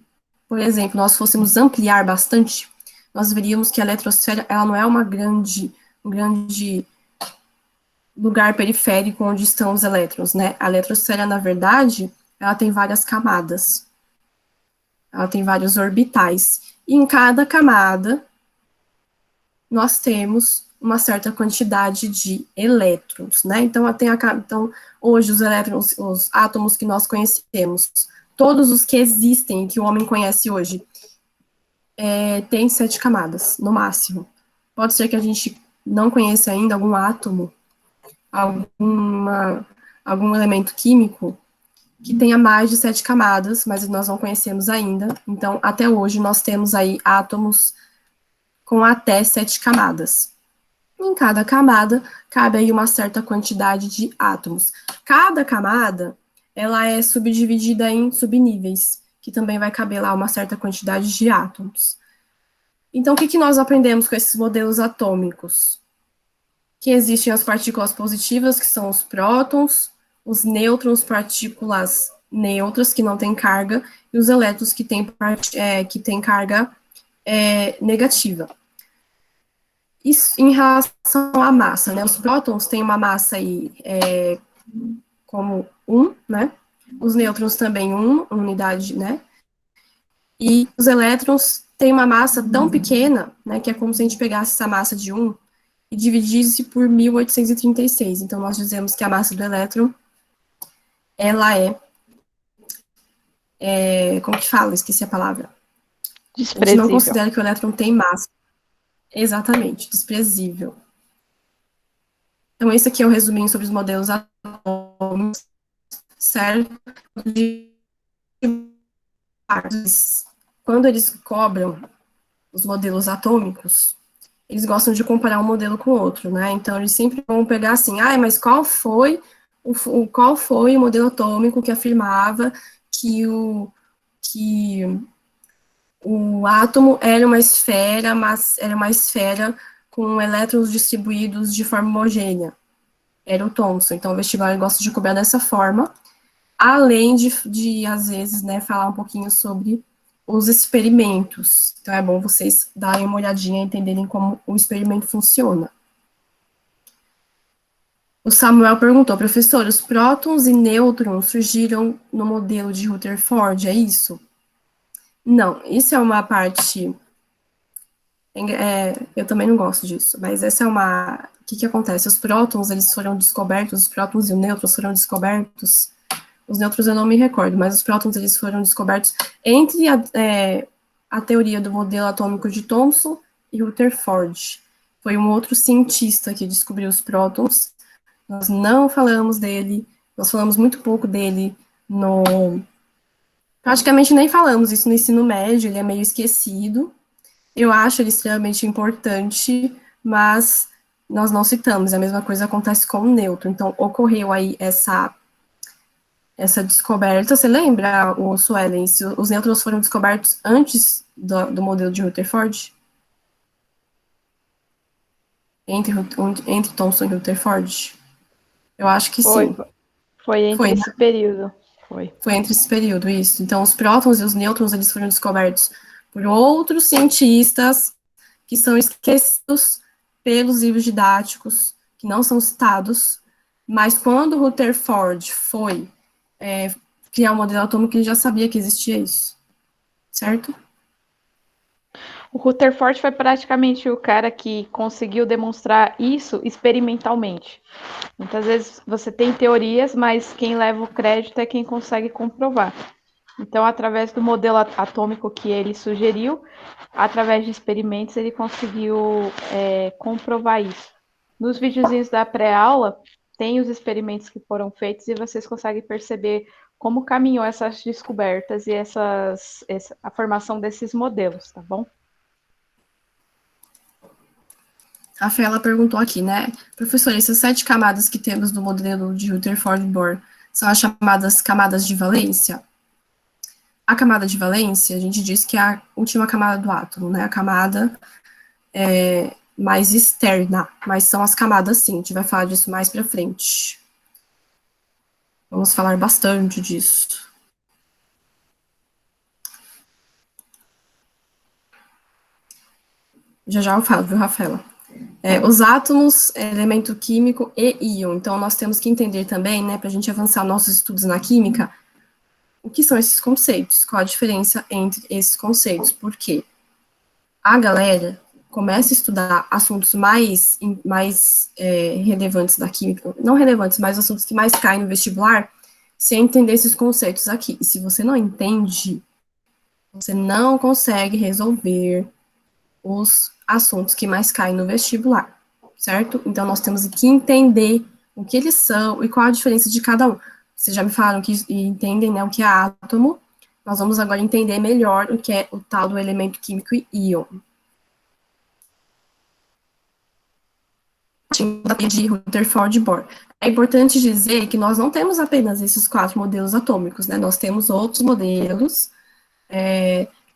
por exemplo, nós fôssemos ampliar bastante, nós veríamos que a eletrosfera, ela não é um grande lugar periférico onde estão os elétrons, né? A eletrosfera, na verdade, ela tem várias camadas. Ela tem vários orbitais. E em cada camada, nós temos uma certa quantidade de elétrons, né? Então, hoje, os elétrons, os átomos que nós conhecemos, todos os que existem, que o homem conhece hoje, tem 7 camadas, no máximo. Pode ser que a gente não conheça ainda algum átomo, algum elemento químico que tenha mais de 7 camadas, mas nós não conhecemos ainda. Então, até hoje, nós temos aí átomos com até 7 camadas. Em cada camada, cabe aí uma certa quantidade de átomos. Cada camada, ela é subdividida em subníveis, que também vai caber lá uma certa quantidade de átomos. Então, o que nós aprendemos com esses modelos atômicos? Que existem as partículas positivas, que são os prótons, os nêutrons, partículas neutras, que não têm carga, e os elétrons, que têm carga negativa. Isso em relação à massa, né? Os prótons têm uma massa aí como 1, né? Os nêutrons também 1 unidade, né? E os elétrons têm uma massa tão pequena, né? Que é como se a gente pegasse essa massa de 1 e dividisse por 1836. Então, nós dizemos que a massa do elétron, ela como que fala? Esqueci a palavra. Desprezível. A gente não considera que o elétron tem massa. Exatamente, desprezível. Então, esse aqui é o resuminho sobre os modelos atômicos, certo? Quando eles cobram os modelos atômicos, eles gostam de comparar um modelo com o outro, né? Então, eles sempre vão pegar assim, mas qual foi o modelo atômico que afirmava que o átomo era uma esfera, mas era uma esfera com elétrons distribuídos de forma homogênea. Era o Thomson. Então, o vestibular gosta de cobrar dessa forma, além de às vezes, né, falar um pouquinho sobre os experimentos. Então, é bom vocês darem uma olhadinha e entenderem como o experimento funciona. O Samuel perguntou, professor, os prótons e nêutrons surgiram no modelo de Rutherford, é isso? Não, isso é uma parte... eu também não gosto disso, mas essa é uma... O que acontece? Os prótons, eles foram descobertos, os prótons e os nêutrons foram descobertos... Os nêutrons eu não me recordo, mas os prótons, eles foram descobertos entre a teoria do modelo atômico de Thomson e Rutherford. Foi um outro cientista que descobriu os prótons. Nós não falamos dele, nós falamos muito pouco dele praticamente nem falamos isso no ensino médio, ele é meio esquecido. Eu acho ele extremamente importante, mas nós não citamos. A mesma coisa acontece com o nêutron. Então, ocorreu aí essa descoberta. Você lembra, Suelen, se os nêutrons foram descobertos antes do modelo de Rutherford? Entre Thomson e Rutherford? Eu acho que sim. Foi entre esse período. Foi entre esse período, isso. Então, os prótons e os nêutrons, eles foram descobertos por outros cientistas que são esquecidos pelos livros didáticos, que não são citados, mas quando Rutherford foi criar um modelo atômico, ele já sabia que existia isso, certo? O Rutherford foi praticamente o cara que conseguiu demonstrar isso experimentalmente. Muitas vezes você tem teorias, mas quem leva o crédito é quem consegue comprovar. Então, através do modelo atômico que ele sugeriu, através de experimentos, ele conseguiu comprovar isso. Nos videozinhos da pré-aula, tem os experimentos que foram feitos e vocês conseguem perceber como caminhou essas descobertas e a formação desses modelos, tá bom? A Rafaela perguntou aqui, né? Professor, essas 7 camadas que temos no modelo de Rutherford-Bohr são as chamadas camadas de valência? A camada de valência, a gente diz que é a última camada do átomo, né? A camada mais externa, mas são as camadas, sim, a gente vai falar disso mais pra frente. Vamos falar bastante disso. Já eu falo, viu, Rafaela? Os átomos, elemento químico e íon. Então, nós temos que entender também, né, para a gente avançar nossos estudos na química, o que são esses conceitos, qual a diferença entre esses conceitos. Por quê? A galera começa a estudar assuntos mais relevantes da química, não relevantes, mas assuntos que mais caem no vestibular, sem entender esses conceitos aqui. E se você não entende, você não consegue resolver os assuntos que mais caem no vestibular, certo? Então, nós temos que entender o que eles são e qual a diferença de cada um. Vocês já me falaram que entendem, né, o que é átomo. Nós vamos agora entender melhor o que é o tal do elemento químico íon. De Rutherford Bohr. É importante dizer que nós não temos apenas esses 4 modelos atômicos, né? Nós temos outros modelos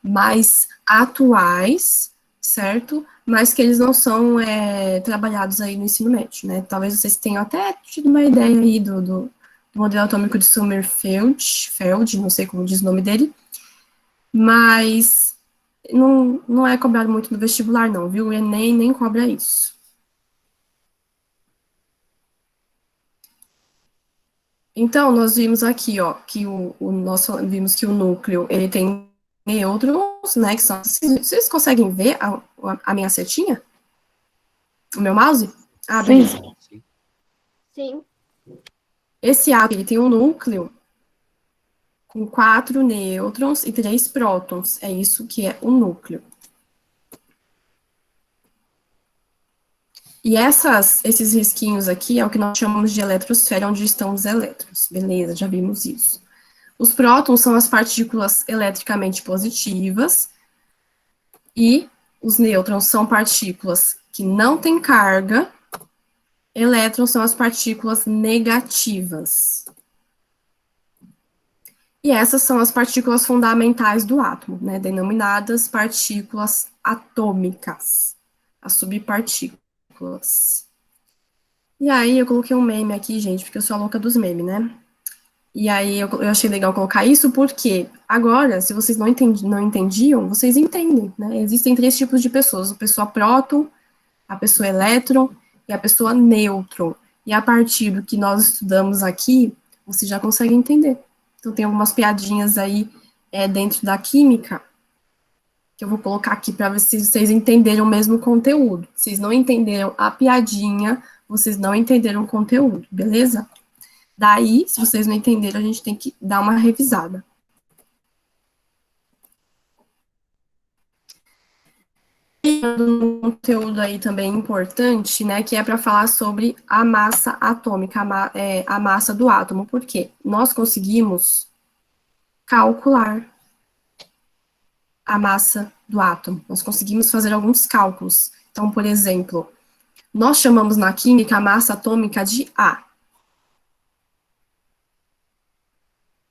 mais atuais, certo? Mas que eles não são trabalhados aí no ensino médio, né? Talvez vocês tenham até tido uma ideia aí do modelo atômico de Sommerfeld, não sei como diz o nome dele, mas não é cobrado muito no vestibular, não, viu? O Enem nem cobra isso. Então, nós vimos aqui, ó, que vimos que o núcleo, ele tem nêutrons, né, que são, vocês conseguem ver a minha setinha? O meu mouse? Ah, beleza. Sim. Esse átomo, ele tem um núcleo com 4 nêutrons e 3 prótons, é isso que é o núcleo. E esses risquinhos aqui é o que nós chamamos de eletrosfera, onde estão os elétrons, beleza, já vimos isso. Os prótons são as partículas eletricamente positivas, e os nêutrons são partículas que não têm carga, elétrons são as partículas negativas. E essas são as partículas fundamentais do átomo, né, denominadas partículas atômicas, as subpartículas. E aí, eu coloquei um meme aqui, gente, porque eu sou a louca dos memes, né? E aí, eu achei legal colocar isso, porque agora, se vocês não entendiam, vocês entendem, né? Existem 3 tipos de pessoas: a pessoa próton, a pessoa elétron e a pessoa nêutron. E a partir do que nós estudamos aqui, vocês já conseguem entender. Então, tem algumas piadinhas aí dentro da química, que eu vou colocar aqui para ver se vocês entenderam o mesmo conteúdo. Vocês não entenderam a piadinha, vocês não entenderam o conteúdo, beleza? Daí, se vocês não entenderam, a gente tem que dar uma revisada. E um conteúdo aí também importante, né, que é para falar sobre a massa atômica, a massa do átomo, porque nós conseguimos calcular a massa do átomo. Nós conseguimos fazer alguns cálculos. Então, por exemplo, nós chamamos na química a massa atômica de A.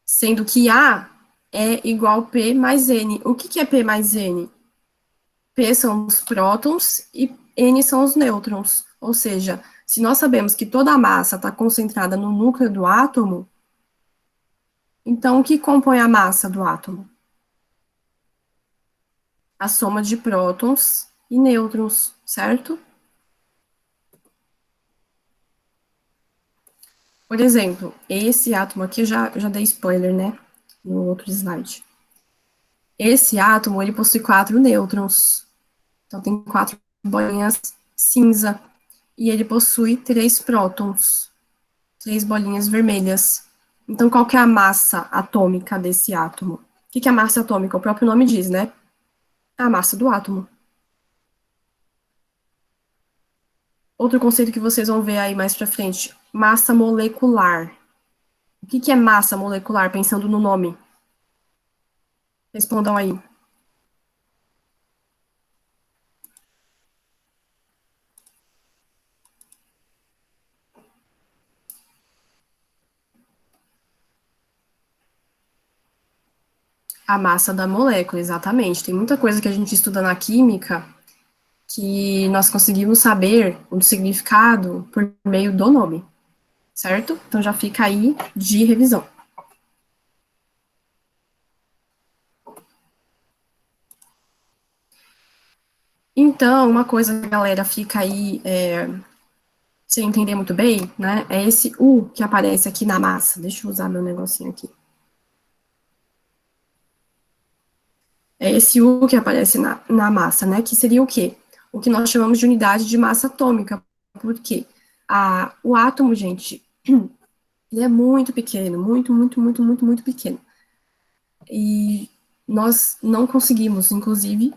Sendo que A é igual a P mais N. O que é P mais N? P são os prótons e N são os nêutrons. Ou seja, se nós sabemos que toda a massa está concentrada no núcleo do átomo, então o que compõe a massa do átomo? A soma de prótons e nêutrons, certo? Por exemplo, esse átomo aqui, eu já dei spoiler, né? No outro slide. Esse átomo, ele possui 4 nêutrons. Então, tem 4 bolinhas cinza. E ele possui 3 prótons. 3 bolinhas vermelhas. Então, qual que é a massa atômica desse átomo? O que é a massa atômica? O próprio nome diz, né? A massa do átomo. Outro conceito que vocês vão ver aí mais pra frente, massa molecular. O que é massa molecular, pensando no nome? Respondam aí. A massa da molécula, exatamente. Tem muita coisa que a gente estuda na química que nós conseguimos saber o significado por meio do nome, certo? Então já fica aí de revisão. Então, uma coisa que a galera fica aí sem entender muito bem, né, é esse U que aparece aqui na massa. Deixa eu usar meu negocinho aqui. É esse U que aparece na massa, né, que seria o quê? O que nós chamamos de unidade de massa atômica. Por quê? O átomo, gente, ele é muito pequeno, muito pequeno. E nós não conseguimos, inclusive,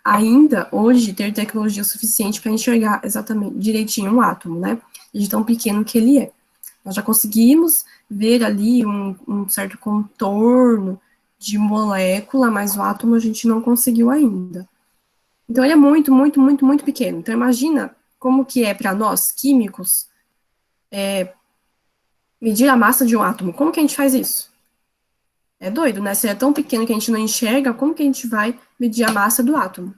ainda hoje, ter tecnologia suficiente para enxergar exatamente, direitinho um átomo, né, de tão pequeno que ele é. Nós já conseguimos ver ali um certo contorno de molécula, mas o átomo a gente não conseguiu ainda. Então, ele é muito, muito, muito, muito pequeno. Então, imagina como que é para nós, químicos, medir a massa de um átomo. Como que a gente faz isso? É doido, né? Se é tão pequeno que a gente não enxerga, como que a gente vai medir a massa do átomo?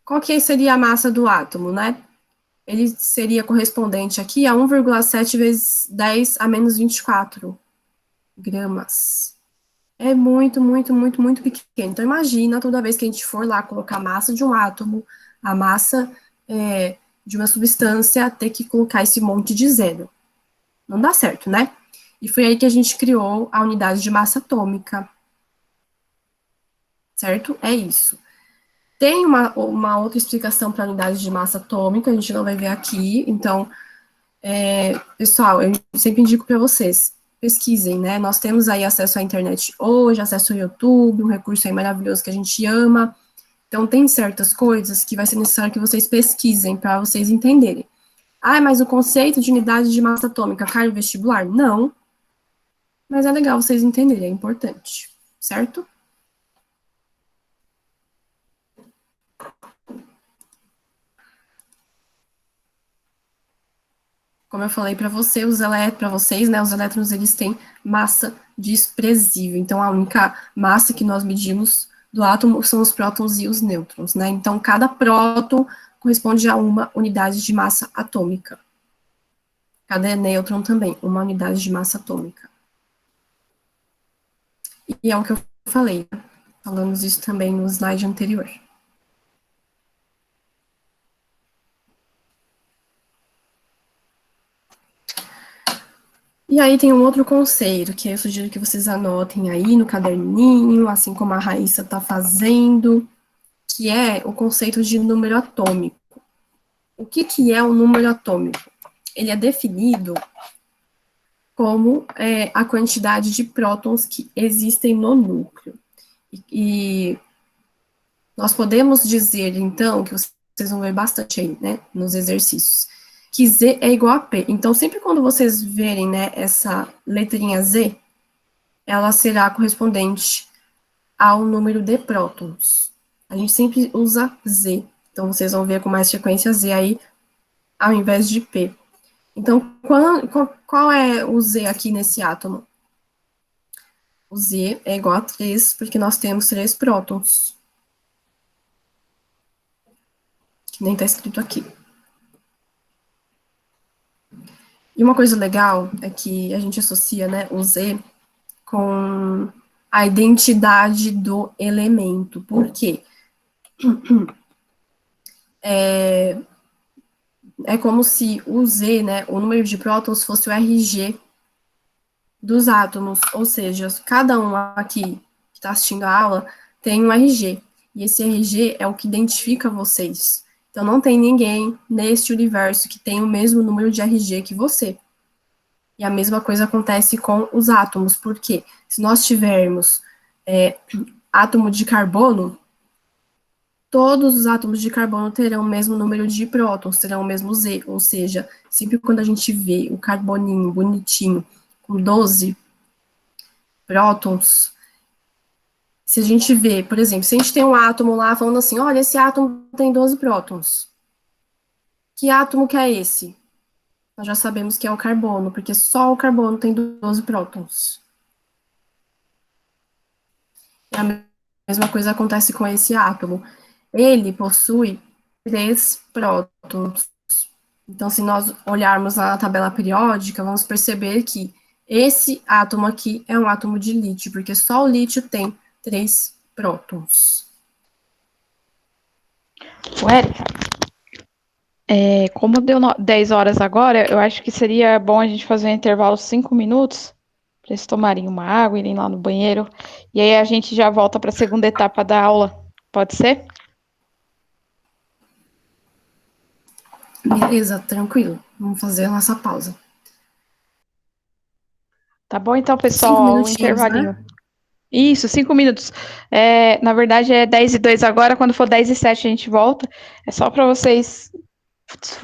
Qual que seria a massa do átomo, né? Ele seria correspondente aqui a 1,7 vezes 10 a menos 24 gramas. É muito, muito, muito, muito pequeno. Então, imagina toda vez que a gente for lá colocar a massa de um átomo, a massa de uma substância, ter que colocar esse monte de zero. Não dá certo, né? E foi aí que a gente criou a unidade de massa atômica. Certo? É isso. Tem uma outra explicação para a unidade de massa atômica, a gente não vai ver aqui. Então, pessoal, eu sempre indico para vocês, pesquisem, né? Nós temos aí acesso à internet hoje, acesso ao YouTube, um recurso aí maravilhoso que a gente ama. Então, tem certas coisas que vai ser necessário que vocês pesquisem para vocês entenderem. Ah, mas o conceito de unidade de massa atômica cai no vestibular? Não. Mas é legal vocês entenderem, é importante, certo? Como eu falei para vocês, os elétrons, eles têm massa desprezível. Então, a única massa que nós medimos do átomo são os prótons e os nêutrons, né? Então, cada próton corresponde a uma unidade de massa atômica. Cada nêutron também, uma unidade de massa atômica. E é o que eu falei, né? Falamos isso também no slide anterior. E aí tem um outro conceito, que eu sugiro que vocês anotem aí no caderninho, assim como a Raíssa está fazendo, que é o conceito de número atômico. O que é o número atômico? Ele é definido como a quantidade de prótons que existem no núcleo. E nós podemos dizer, então, que vocês vão ver bastante aí, né, nos exercícios, que Z é igual a P. Então, sempre quando vocês verem, né, essa letrinha Z, ela será correspondente ao número de prótons. A gente sempre usa Z. Então, vocês vão ver com mais frequência Z aí, ao invés de P. Então, qual é o Z aqui nesse átomo? O Z é igual a 3, porque nós temos 3 prótons. Que nem está escrito aqui. E uma coisa legal é que a gente associa, né, o Z com a identidade do elemento. Por quê? É como se o Z, né, o número de prótons, fosse o RG dos átomos, ou seja, cada um aqui que está assistindo a aula tem um RG, e esse RG é o que identifica vocês. Então, não tem ninguém neste universo que tem o mesmo número de RG que você. E a mesma coisa acontece com os átomos, porque se nós tivermos átomo de carbono, todos os átomos de carbono terão o mesmo número de prótons, terão o mesmo Z, ou seja, sempre quando a gente vê o carboninho bonitinho com 12 prótons, se a gente vê, por exemplo, se a gente tem um átomo lá falando assim, olha, esse átomo tem 12 prótons. Que átomo que é esse? Nós já sabemos que é o carbono, porque só o carbono tem 12 prótons. E a mesma coisa acontece com esse átomo. Ele possui 3 prótons. Então, se nós olharmos na tabela periódica, vamos perceber que esse átomo aqui é um átomo de lítio, porque só o lítio tem 3 prótons. Érica, como deu 10 horas agora, eu acho que seria bom a gente fazer um intervalo de 5 minutos, para eles tomarem uma água, irem lá no banheiro, e aí a gente já volta para a segunda etapa da aula. Pode ser? Beleza, tranquilo. Vamos fazer a nossa pausa. Tá bom, então, pessoal, o intervalinho. Né? Isso, 5 minutos. Na verdade, é 10:02 agora, quando for 10:07 a gente volta. É só para vocês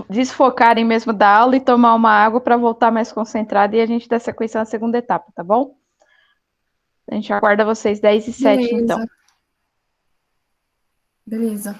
desfocarem mesmo da aula e tomar uma água para voltar mais concentrada e a gente dá sequência na segunda etapa, tá bom? A gente aguarda vocês 10h07, então. Beleza.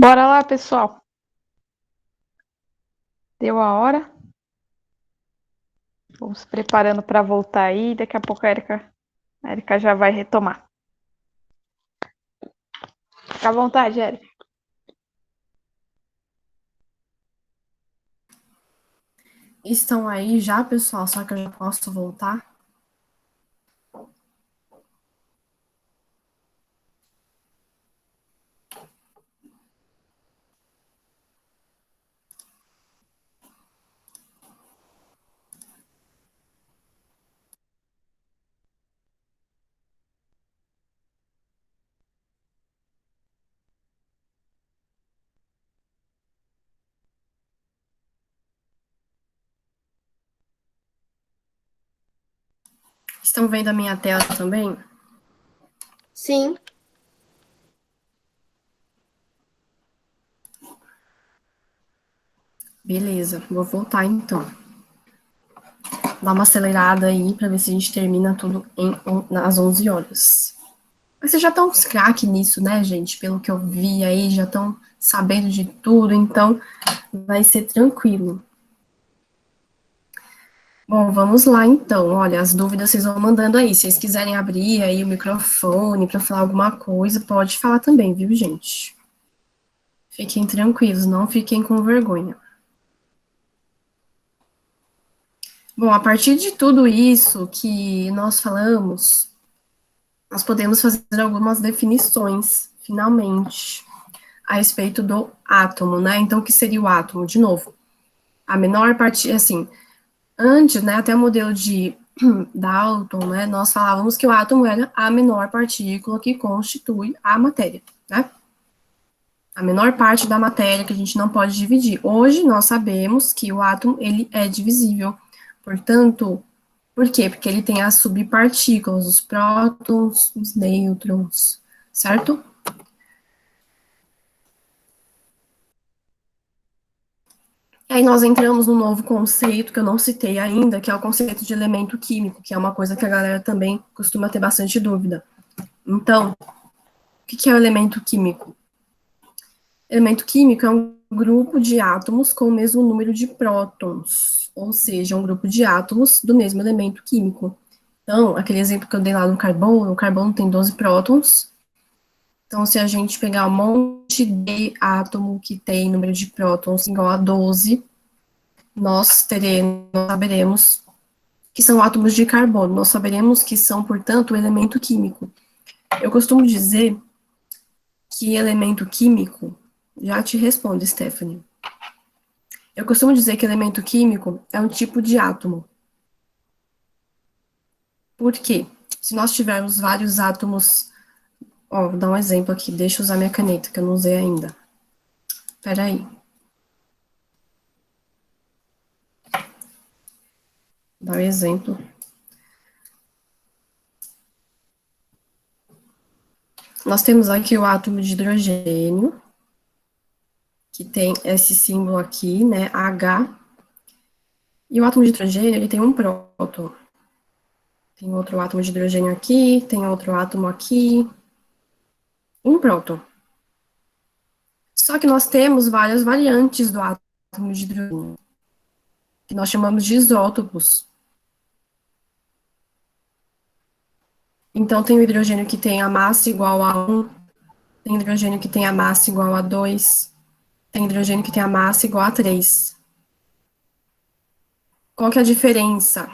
Bora lá, pessoal. Deu a hora. Vamos se preparando para voltar aí. Daqui a pouco a Érica já vai retomar. Fica à vontade, Érica. Estão aí já, pessoal? Só que eu já posso voltar? Estão vendo a minha tela também? Sim. Beleza, vou voltar então. Dá uma acelerada aí para ver se a gente termina tudo às 11 horas. Mas vocês já estão uns craque nisso, né, gente? Pelo que eu vi aí, já estão sabendo de tudo, então vai ser tranquilo. Bom, vamos lá então. Olha, as dúvidas vocês vão mandando aí. Se vocês quiserem abrir aí o microfone para falar alguma coisa, pode falar também, viu, gente? Fiquem tranquilos, não fiquem com vergonha. Bom, a partir de tudo isso que nós falamos, nós podemos fazer algumas definições, finalmente, a respeito do átomo, né? Então, o que seria o átomo? De novo, a menor parte, assim, antes, né, até o modelo de Dalton, né, nós falávamos que o átomo era a menor partícula que constitui a matéria, né? A menor parte da matéria que a gente não pode dividir. Hoje, nós sabemos que o átomo, ele é divisível. Portanto, por quê? Porque ele tem as subpartículas, os prótons, os nêutrons, certo? E aí nós entramos num novo conceito que eu não citei ainda, que é o conceito de elemento químico, que é uma coisa que a galera também costuma ter bastante dúvida. Então, o que é o elemento químico? Elemento químico é um grupo de átomos com o mesmo número de prótons, ou seja, um grupo de átomos do mesmo elemento químico. Então, aquele exemplo que eu dei lá no carbono, o carbono tem 12 prótons. Então, se a gente pegar um monte de átomo que tem número de prótons igual a 12, nós saberemos que são átomos de carbono. Nós saberemos que são, portanto, o elemento químico. Eu costumo dizer que elemento químico, já te respondo, Stephanie. Eu costumo dizer que elemento químico é um tipo de átomo. Por quê? Se nós tivermos vários átomos, ó, vou dar um exemplo aqui, deixa eu usar minha caneta, que eu não usei ainda. Espera aí. Vou dar um exemplo. Nós temos aqui o átomo de hidrogênio, que tem esse símbolo aqui, né, H. E o átomo de hidrogênio, ele tem um próton. Tem outro átomo de hidrogênio aqui, tem outro átomo aqui. Um próton. Só que nós temos várias variantes do átomo de hidrogênio, que nós chamamos de isótopos. Então, tem o hidrogênio que tem a massa igual a 1, tem hidrogênio que tem a massa igual a 2, tem hidrogênio que tem a massa igual a 3. Qual que é a diferença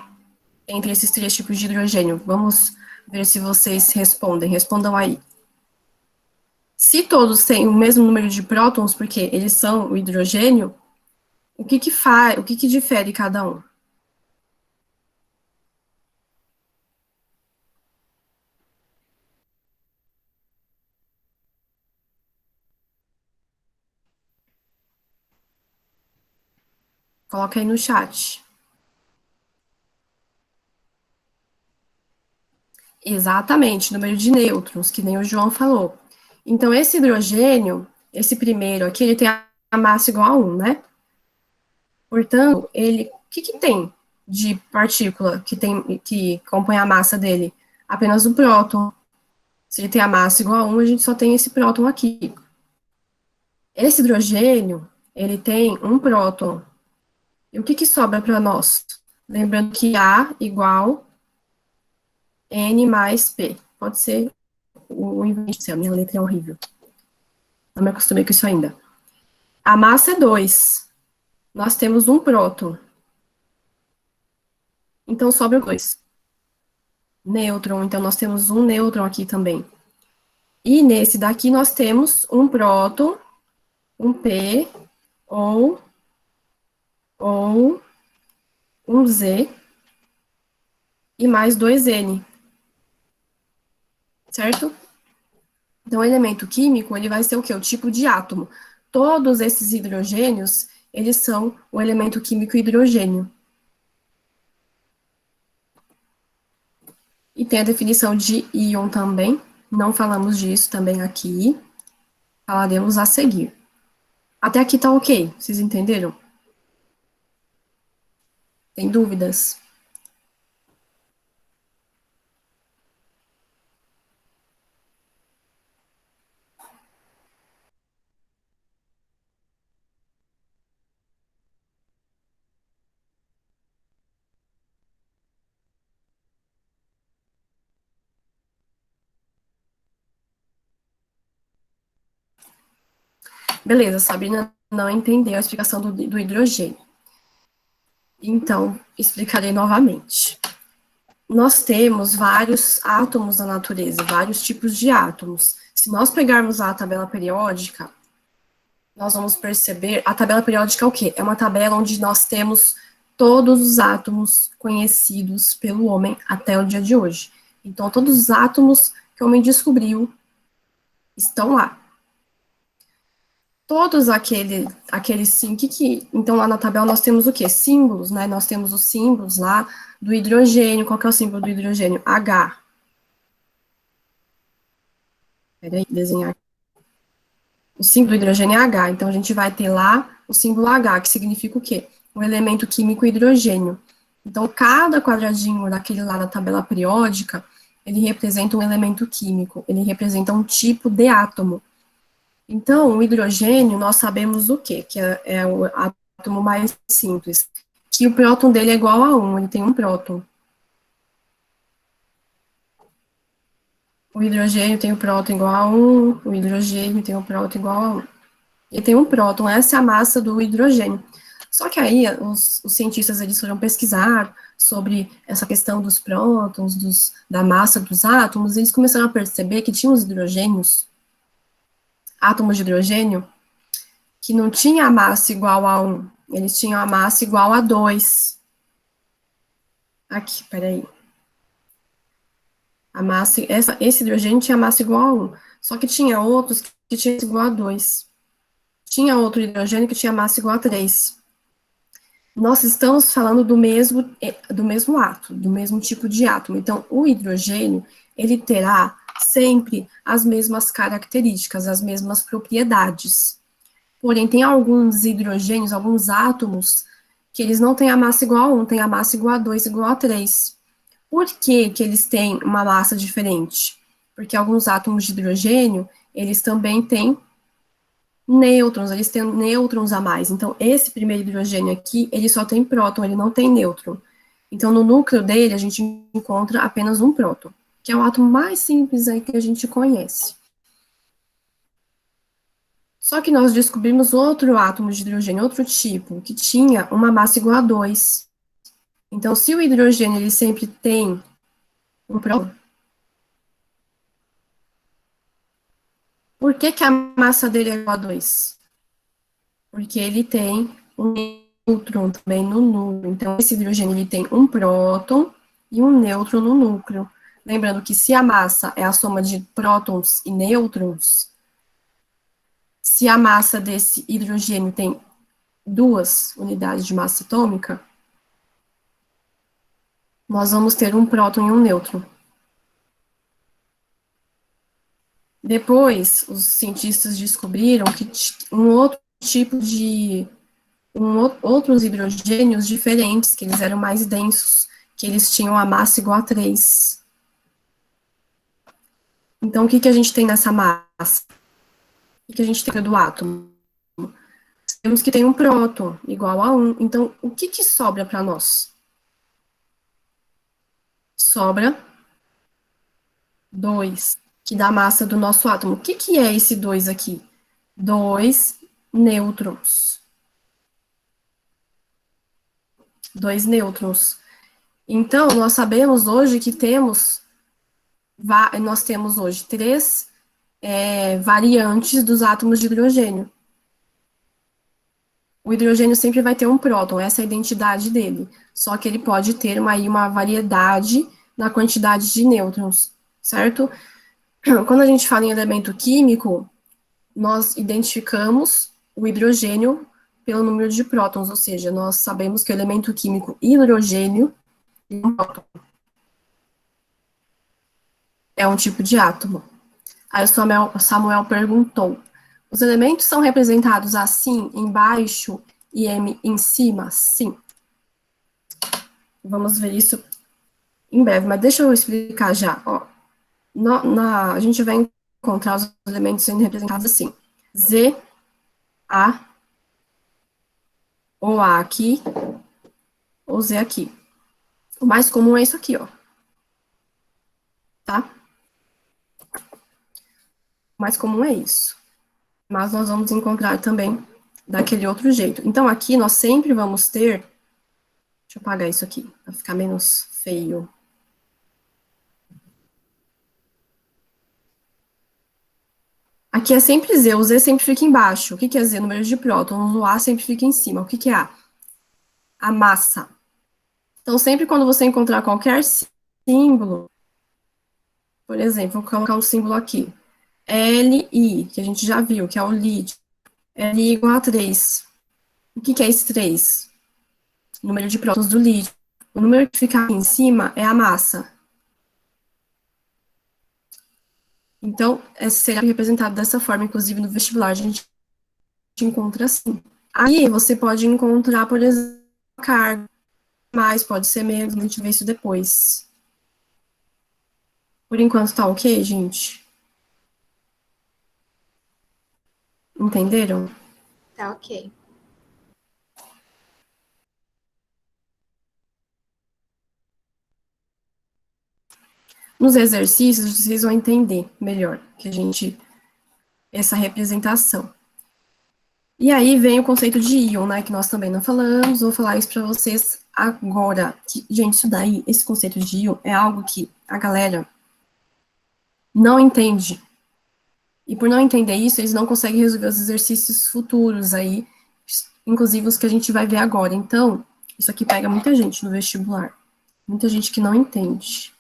entre esses três tipos de hidrogênio? Vamos ver se vocês respondem. Respondam aí. Se todos têm o mesmo número de prótons, porque eles são o hidrogênio, o que que difere cada um? Coloca aí no chat. Exatamente, número de nêutrons, que nem o João falou. Então, esse hidrogênio, esse primeiro aqui, ele tem a massa igual a 1, né? Portanto, o que tem de partícula que compõe a massa dele? Apenas o próton. Se ele tem a massa igual a 1, a gente só tem esse próton aqui. Esse hidrogênio, ele tem um próton. E o que sobra para nós? Lembrando que A igual N mais P. Pode ser o inverso, a minha letra é horrível. Não me acostumei com isso ainda. A massa é 2. Nós temos um próton. Então, sobra 2. Nêutron, então nós temos um nêutron aqui também. E nesse daqui nós temos um próton, um P, ou um Z, e mais 2N. Certo? Então, o elemento químico, ele vai ser o quê? O tipo de átomo. Todos esses hidrogênios, eles são o elemento químico hidrogênio. E tem a definição de íon também. Não falamos disso também aqui. Falaremos a seguir. Até aqui tá ok? Vocês entenderam? Tem dúvidas? Beleza, Sabrina não entendeu a explicação do hidrogênio. Então, explicarei novamente. Nós temos vários átomos na natureza, vários tipos de átomos. Se nós pegarmos a tabela periódica, nós vamos perceber, a tabela periódica é o quê? É uma tabela onde nós temos todos os átomos conhecidos pelo homem até o dia de hoje. Então, todos os átomos que o homem descobriu estão lá. Todos aqueles sim, então lá na tabela nós temos o quê? Símbolos, né? Nós temos os símbolos lá do hidrogênio. Qual que é o símbolo do hidrogênio? H. Peraí, desenhar. O símbolo do hidrogênio é H, então a gente vai ter lá o símbolo H, que significa o quê? O elemento químico hidrogênio. Então, cada quadradinho daquele lá da tabela periódica, ele representa um elemento químico, ele representa um tipo de átomo. Então, o hidrogênio, nós sabemos o quê? Que é o átomo mais simples. Que o próton dele é igual a 1, ele tem um próton. O hidrogênio tem o próton igual a 1, o hidrogênio tem o próton igual a 1. Ele tem um próton, essa é a massa do hidrogênio. Só que aí, os cientistas, eles foram pesquisar sobre essa questão dos prótons, da massa dos átomos, e eles começaram a perceber que tinha os hidrogênios, átomos de hidrogênio, que não tinha a massa igual a 1, eles tinham a massa igual a 2. Aqui, peraí. A massa, esse hidrogênio tinha massa igual a 1, só que tinha outros que tinham igual a 2. Tinha outro hidrogênio que tinha massa igual a 3. Nós estamos falando do mesmo átomo, do mesmo tipo de átomo. Então, o hidrogênio, ele terá sempre as mesmas características, as mesmas propriedades. Porém, tem alguns hidrogênios, alguns átomos, que eles não têm a massa igual a 1, têm a massa igual a 2, igual a 3. Por que que eles têm uma massa diferente? Porque alguns átomos de hidrogênio, eles também têm nêutrons, eles têm nêutrons a mais. Então, esse primeiro hidrogênio aqui, ele só tem próton, ele não tem nêutron. Então, no núcleo dele, a gente encontra apenas um próton, que é o átomo mais simples aí que a gente conhece. Só que nós descobrimos outro átomo de hidrogênio, outro tipo, que tinha uma massa igual a 2. Então, se o hidrogênio, ele sempre tem um próton, por que que a massa dele é igual a 2? Porque ele tem um nêutron também no núcleo. Então, esse hidrogênio, ele tem um próton e um nêutron no núcleo. Lembrando que se a massa é a soma de prótons e nêutrons, se a massa desse hidrogênio tem 2 unidades de massa atômica, nós vamos ter um próton e um nêutron. Depois, os cientistas descobriram que um outro tipo de outros hidrogênios diferentes, que eles eram mais densos, que eles tinham a massa igual a 3. Então, o que que a gente tem nessa massa? O que a gente tem do átomo? temos que tem um próton igual a 1. Então, o que que sobra para nós? Sobra 2, que dá a massa do nosso átomo. O que que é esse 2 aqui? 2 nêutrons. 2 nêutrons. Então, nós sabemos hoje que nós temos hoje 3 variantes dos átomos de hidrogênio. O hidrogênio sempre vai ter um próton, essa é a identidade dele. Só que ele pode ter uma variedade na quantidade de nêutrons, certo? Quando a gente fala em elemento químico, nós identificamos o hidrogênio pelo número de prótons, ou seja, nós sabemos que o elemento químico hidrogênio é um tipo de átomo. Aí o Samuel perguntou, os elementos são representados assim, embaixo e M em cima? Sim. Vamos ver isso em breve, mas deixa eu explicar já. Ó. A gente vai encontrar os elementos sendo representados assim. Z, A, ou A aqui, ou Z aqui. O mais comum é isso aqui, ó. Tá? O mais comum é isso. Mas nós vamos encontrar também daquele outro jeito. Então, aqui nós sempre vamos ter... Deixa eu apagar isso aqui, para ficar menos feio. Aqui é sempre Z, o Z sempre fica embaixo. O que é Z? Número de prótons. O A sempre fica em cima. O que é A? A massa. Então, sempre quando você encontrar qualquer símbolo, por exemplo, vou colocar um símbolo aqui. Li, que a gente já viu, que é o lítio. Li igual a 3. O que é esse 3? Número de prótons do lítio. O número que fica aqui em cima é a massa. Então, será representado dessa forma, inclusive no vestibular, a gente encontra assim. Aí, você pode encontrar, por exemplo, carga, mais, pode ser menos, a gente vê isso depois. Por enquanto, tá ok, gente? Entenderam? Tá ok. Nos exercícios, vocês vão entender melhor essa representação. E aí vem o conceito de íon, né, que nós também não falamos, vou falar isso para vocês agora. Gente, isso daí, esse conceito de íon é algo que a galera não entende. E por não entender isso, eles não conseguem resolver os exercícios futuros aí, inclusive os que a gente vai ver agora. Então, isso aqui pega muita gente no vestibular. Muita gente que não entende.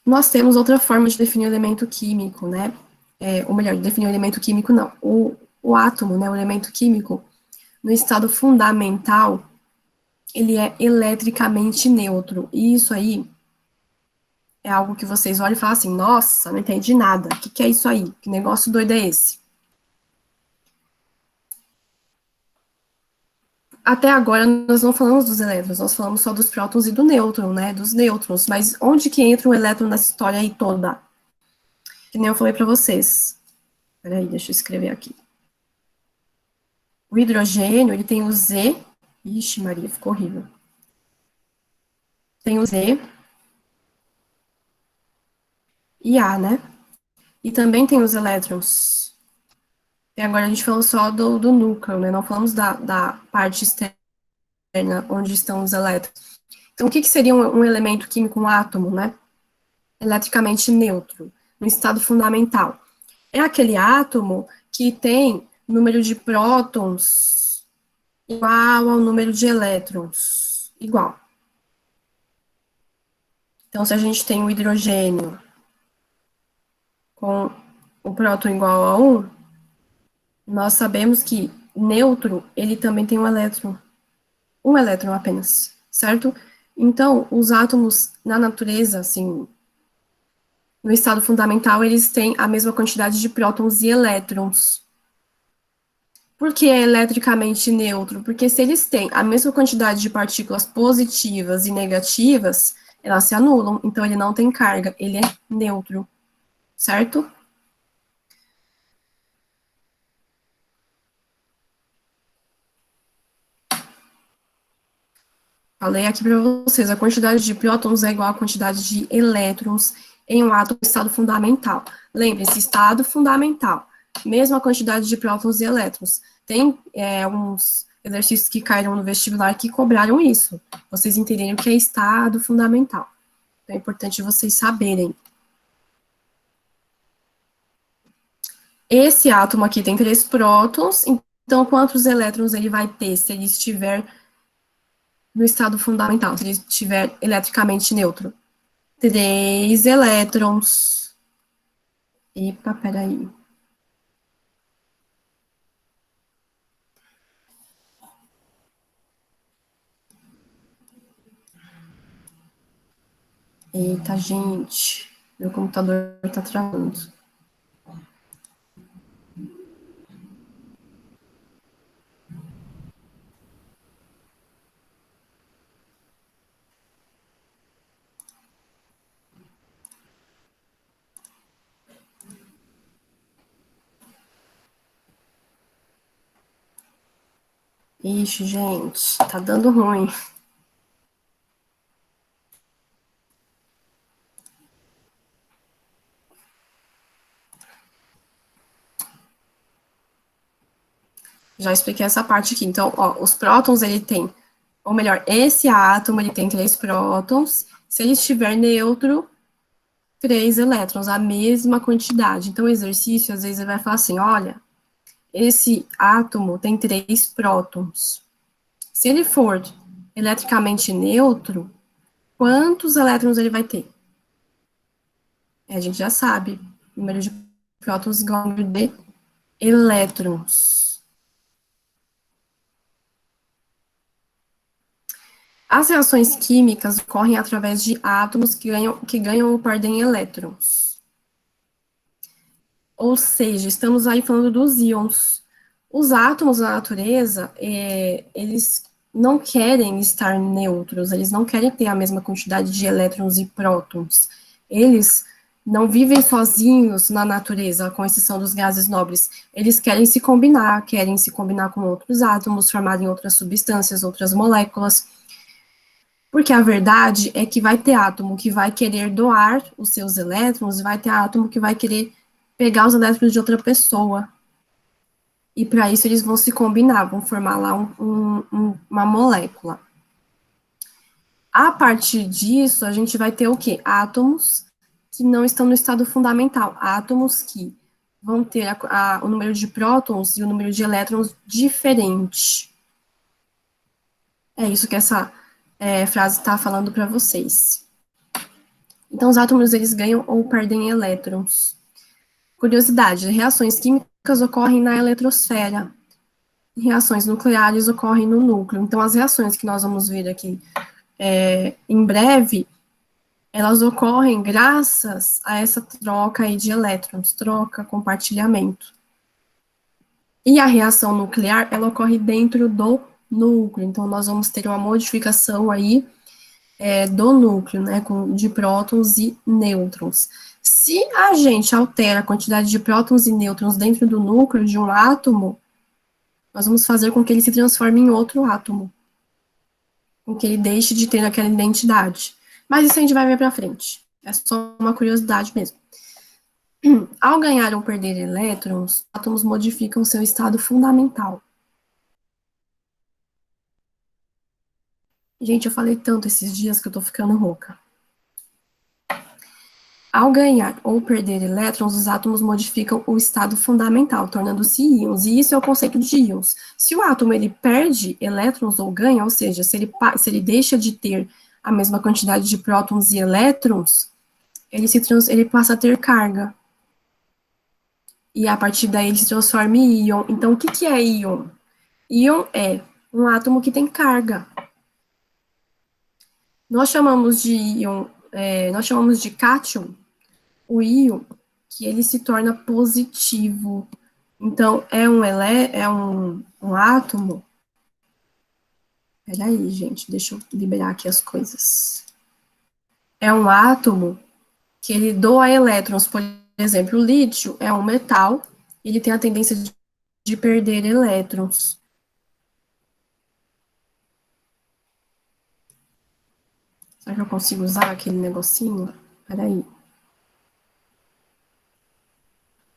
Nós temos outra forma de definir o elemento químico, né? Ou melhor, definir o elemento químico, não. O átomo, né, o elemento químico, no estado fundamental, ele é eletricamente neutro. E isso aí é algo que vocês olham e falam assim, nossa, não entendi nada. O que é isso aí? Que negócio doido é esse? Até agora, nós não falamos dos elétrons, nós falamos só dos prótons e do nêutron, né, dos nêutrons. Mas onde que entra o elétron nessa história aí toda? Que nem eu falei para vocês. Peraí, deixa eu escrever aqui. O hidrogênio, ele tem o Z. Ixi, Maria, ficou horrível. Tem o Z e A, né? E também tem os elétrons. E agora a gente falou só do núcleo, né? Não falamos da parte externa, onde estão os elétrons. Então, o que seria um elemento químico, um átomo, né? Eletricamente neutro, no estado fundamental. É aquele átomo que tem número de prótons igual ao número de elétrons, igual. Então, se a gente tem o hidrogênio com o próton igual a 1, nós sabemos que neutro, ele também tem um elétron apenas, certo? Então, os átomos na natureza, assim, no estado fundamental, eles têm a mesma quantidade de prótons e elétrons. Por que é eletricamente neutro? Porque se eles têm a mesma quantidade de partículas positivas e negativas, elas se anulam, então ele não tem carga, ele é neutro, certo? Falei aqui para vocês, a quantidade de prótons é igual à quantidade de elétrons em um átomo em estado fundamental. Lembre-se, estado fundamental, mesma quantidade de prótons e elétrons. Tem alguns exercícios que caíram no vestibular que cobraram isso, vocês entenderem o que é estado fundamental. Então, é importante vocês saberem. Esse átomo aqui tem 3 prótons, então quantos elétrons ele vai ter se ele estiver no estado fundamental, se ele estiver eletricamente neutro? 3 elétrons. Epa, peraí. Eita, gente. Meu computador tá travando. Ixi, gente, tá dando ruim. Já expliquei essa parte aqui. Então, ó, os prótons, ele tem, ou melhor, esse átomo, ele tem 3 prótons. Se ele estiver neutro, 3 elétrons, a mesma quantidade. Então, o exercício, às vezes, ele vai falar assim, olha, esse átomo tem 3 prótons. Se ele for eletricamente neutro, quantos elétrons ele vai ter? A gente já sabe, número de prótons igual ao número de elétrons. As reações químicas ocorrem através de átomos que ganham ou perdem elétrons. Ou seja, estamos aí falando dos íons. Os átomos na natureza, eles não querem estar neutros, eles não querem ter a mesma quantidade de elétrons e prótons. Eles não vivem sozinhos na natureza, com exceção dos gases nobres. Eles querem se combinar com outros átomos, formarem outras substâncias, outras moléculas. Porque a verdade é que vai ter átomo que vai querer doar os seus elétrons, e vai ter átomo que vai querer pegar os elétrons de outra pessoa. E para isso eles vão se combinar, vão formar lá uma molécula. A partir disso, a gente vai ter o quê? Átomos que não estão no estado fundamental, átomos que vão ter o número de prótons e o número de elétrons diferente. É isso que essa frase está falando para vocês. Então, os átomos, eles ganham ou perdem elétrons. Curiosidade, reações químicas ocorrem na eletrosfera. Reações nucleares ocorrem no núcleo. Então, as reações que nós vamos ver aqui em breve, elas ocorrem graças a essa troca aí de elétrons, troca, compartilhamento. E a reação nuclear, ela ocorre dentro do núcleo. Então, nós vamos ter uma modificação aí do núcleo, né, de prótons e nêutrons. Se a gente altera a quantidade de prótons e nêutrons dentro do núcleo de um átomo, nós vamos fazer com que ele se transforme em outro átomo, com que ele deixe de ter aquela identidade. Mas isso a gente vai ver para frente. É só uma curiosidade mesmo. Ao ganhar ou perder elétrons, átomos modificam seu estado fundamental. Gente, eu falei tanto esses dias que eu tô ficando rouca. Ao ganhar ou perder elétrons, os átomos modificam o estado fundamental, tornando-se íons. E isso é o conceito de íons. Se o átomo ele perde elétrons ou ganha, ou seja, se ele deixa de ter a mesma quantidade de prótons e elétrons, ele passa a ter carga. E a partir daí ele se transforma em íon. Então, o que é íon? Íon é um átomo que tem carga. Nós chamamos de íon, nós chamamos de cátion o íon que ele se torna positivo. Então, é um átomo. Peraí, gente, deixa eu liberar aqui as coisas. é um átomo que ele doa elétrons. Por exemplo, o lítio é um metal, ele tem a tendência de perder elétrons. Será que eu consigo usar aquele negocinho? Peraí.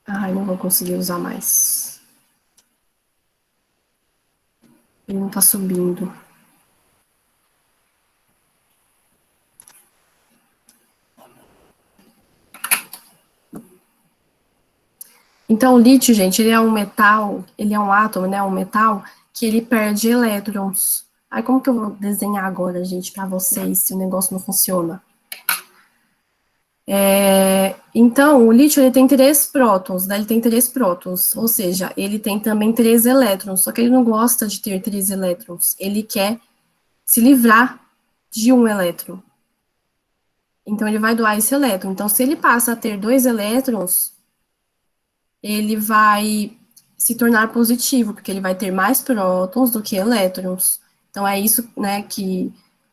Ai, não vou conseguir usar mais. Ele não tá subindo. Então, o lítio, gente, ele é um metal, ele é um átomo, né, um metal que ele perde elétrons. Aí, como que eu vou desenhar agora, gente, para vocês, se o negócio não funciona? Então, o lítio, ele tem 3 prótons, né, ele tem 3 prótons, ou seja, ele tem também 3 elétrons, só que ele não gosta de ter 3 elétrons, ele quer se livrar de um elétron. Então, ele vai doar esse elétron. Então, se ele passa a ter 2 elétrons, ele vai se tornar positivo, porque ele vai ter mais prótons do que elétrons. Então, é isso, né,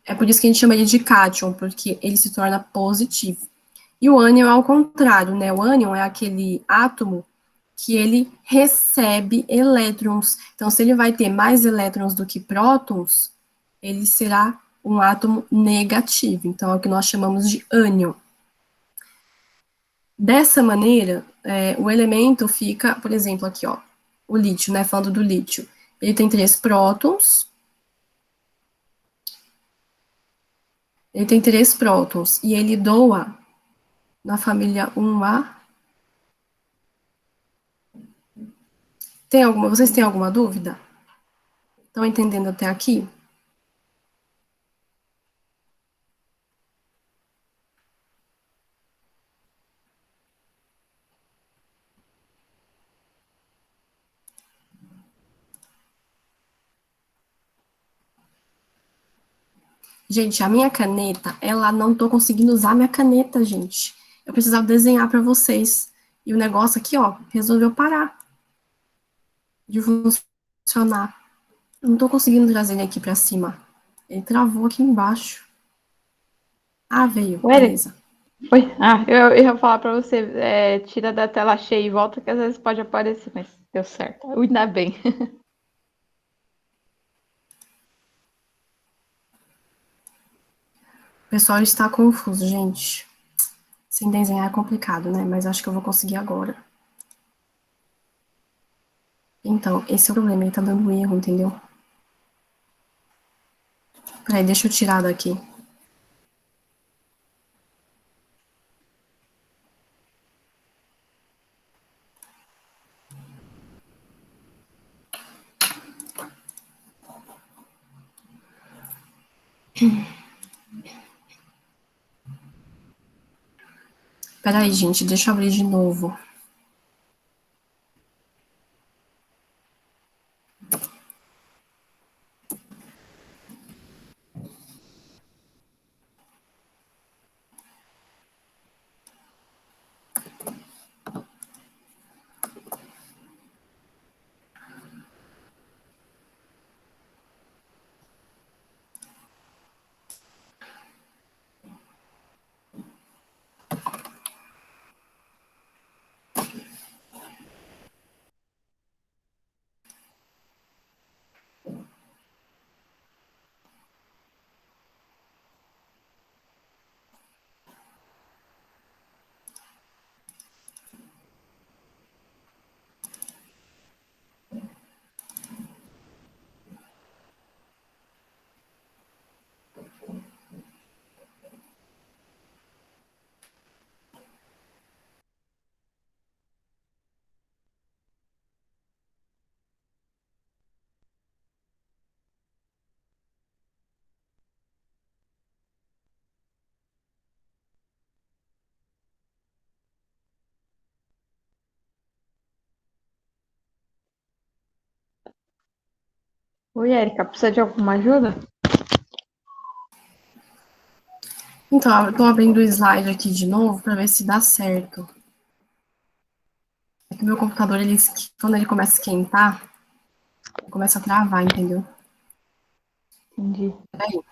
é por isso que a gente chama ele de cátion, porque ele se torna positivo. E o ânion é ao contrário, né, o ânion é aquele átomo que ele recebe elétrons. Então, se ele vai ter mais elétrons do que prótons, ele será um átomo negativo. Então, é o que nós chamamos de ânion. Dessa maneira, o elemento fica, por exemplo, aqui, ó, o lítio, né, falando do lítio, ele tem 3 prótons, e ele doa na família 1A. Vocês têm alguma dúvida? Estão entendendo até aqui? Gente, a minha caneta, não tô conseguindo usar a minha caneta, gente. Eu precisava desenhar para vocês. E o negócio aqui, ó, resolveu parar de funcionar. Eu não tô conseguindo trazer ele aqui para cima. Ele travou aqui embaixo. Ah, veio, Ué, beleza. oi? Ah, eu ia falar pra você, tira da tela cheia e volta, que às vezes pode aparecer, mas deu certo. Ainda bem. O pessoal está confuso, gente. Sem desenhar é complicado, né? Mas acho que eu vou conseguir agora. Então, esse é o problema, ele tá dando erro, entendeu? Peraí, deixa eu tirar daqui. Peraí, gente, deixa eu abrir de novo. Oi, Érica, precisa de alguma ajuda? Então, eu tô abrindo o slide aqui de novo para ver se dá certo. É que o meu computador, quando ele começa a esquentar, ele começa a travar, entendeu? Entendi. Peraí.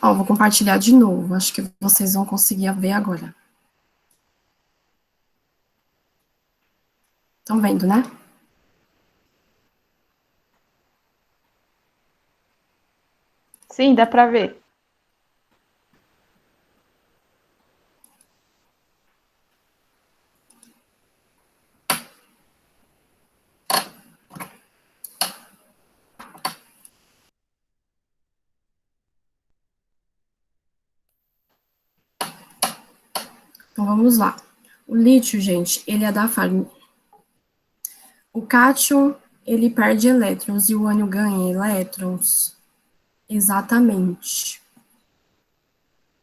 Ó, vou compartilhar de novo. Acho que vocês vão conseguir ver agora. Estão vendo, né? Sim, dá para ver. Então, vamos lá. O lítio, gente, ele é da família. O cátion, ele perde elétrons e o ânion ganha elétrons. Exatamente.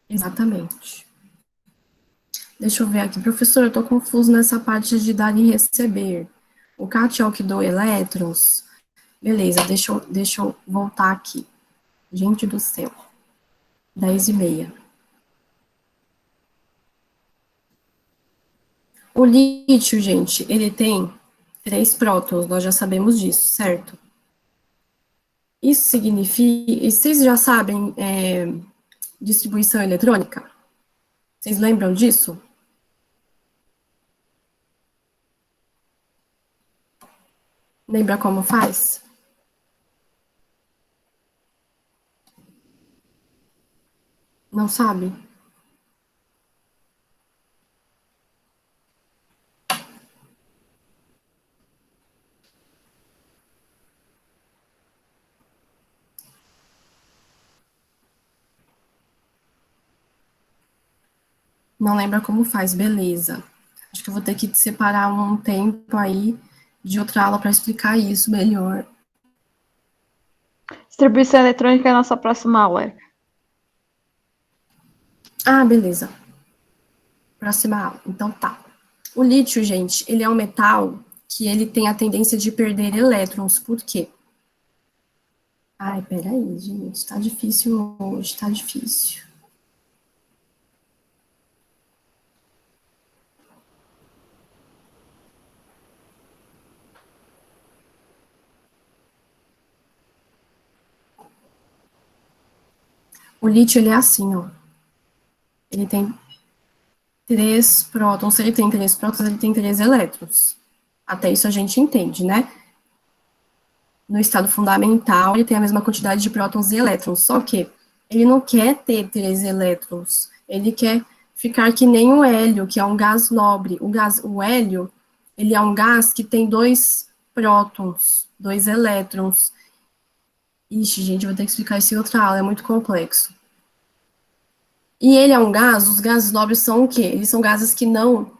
Exatamente. Deixa eu ver aqui. Professor, eu tô confuso nessa parte de dar e receber. O cátion é o que doa elétrons. Beleza, deixa eu voltar aqui. Gente do céu. 10h30. O lítio, gente, ele tem 3 prótons, nós já sabemos disso, certo? Isso significa, e vocês já sabem distribuição eletrônica? Vocês lembram disso? Lembra como faz? Não sabe? Não lembra como faz, beleza. Acho que eu vou ter que separar um tempo aí de outra aula para explicar isso melhor. Distribuição eletrônica é a nossa próxima aula. Ah, beleza. Próxima aula. Então tá. O lítio, gente, ele é um metal que ele tem a tendência de perder elétrons. Por quê? Ai, peraí, gente. Tá difícil hoje, tá difícil. O lítio, ele é assim, ó. Ele tem 3 prótons. Se ele tem 3 prótons, ele tem 3 elétrons. Até isso a gente entende, né? No estado fundamental, ele tem a mesma quantidade de prótons e elétrons. Só que ele não quer ter 3 elétrons. Ele quer ficar que nem o hélio, que é um gás nobre. O hélio, ele é um gás que tem 2 prótons, 2 elétrons. Ixi, gente, vou ter que explicar isso em outra aula, é muito complexo. E ele é um gás, os gases nobres são o quê? Eles são gases que não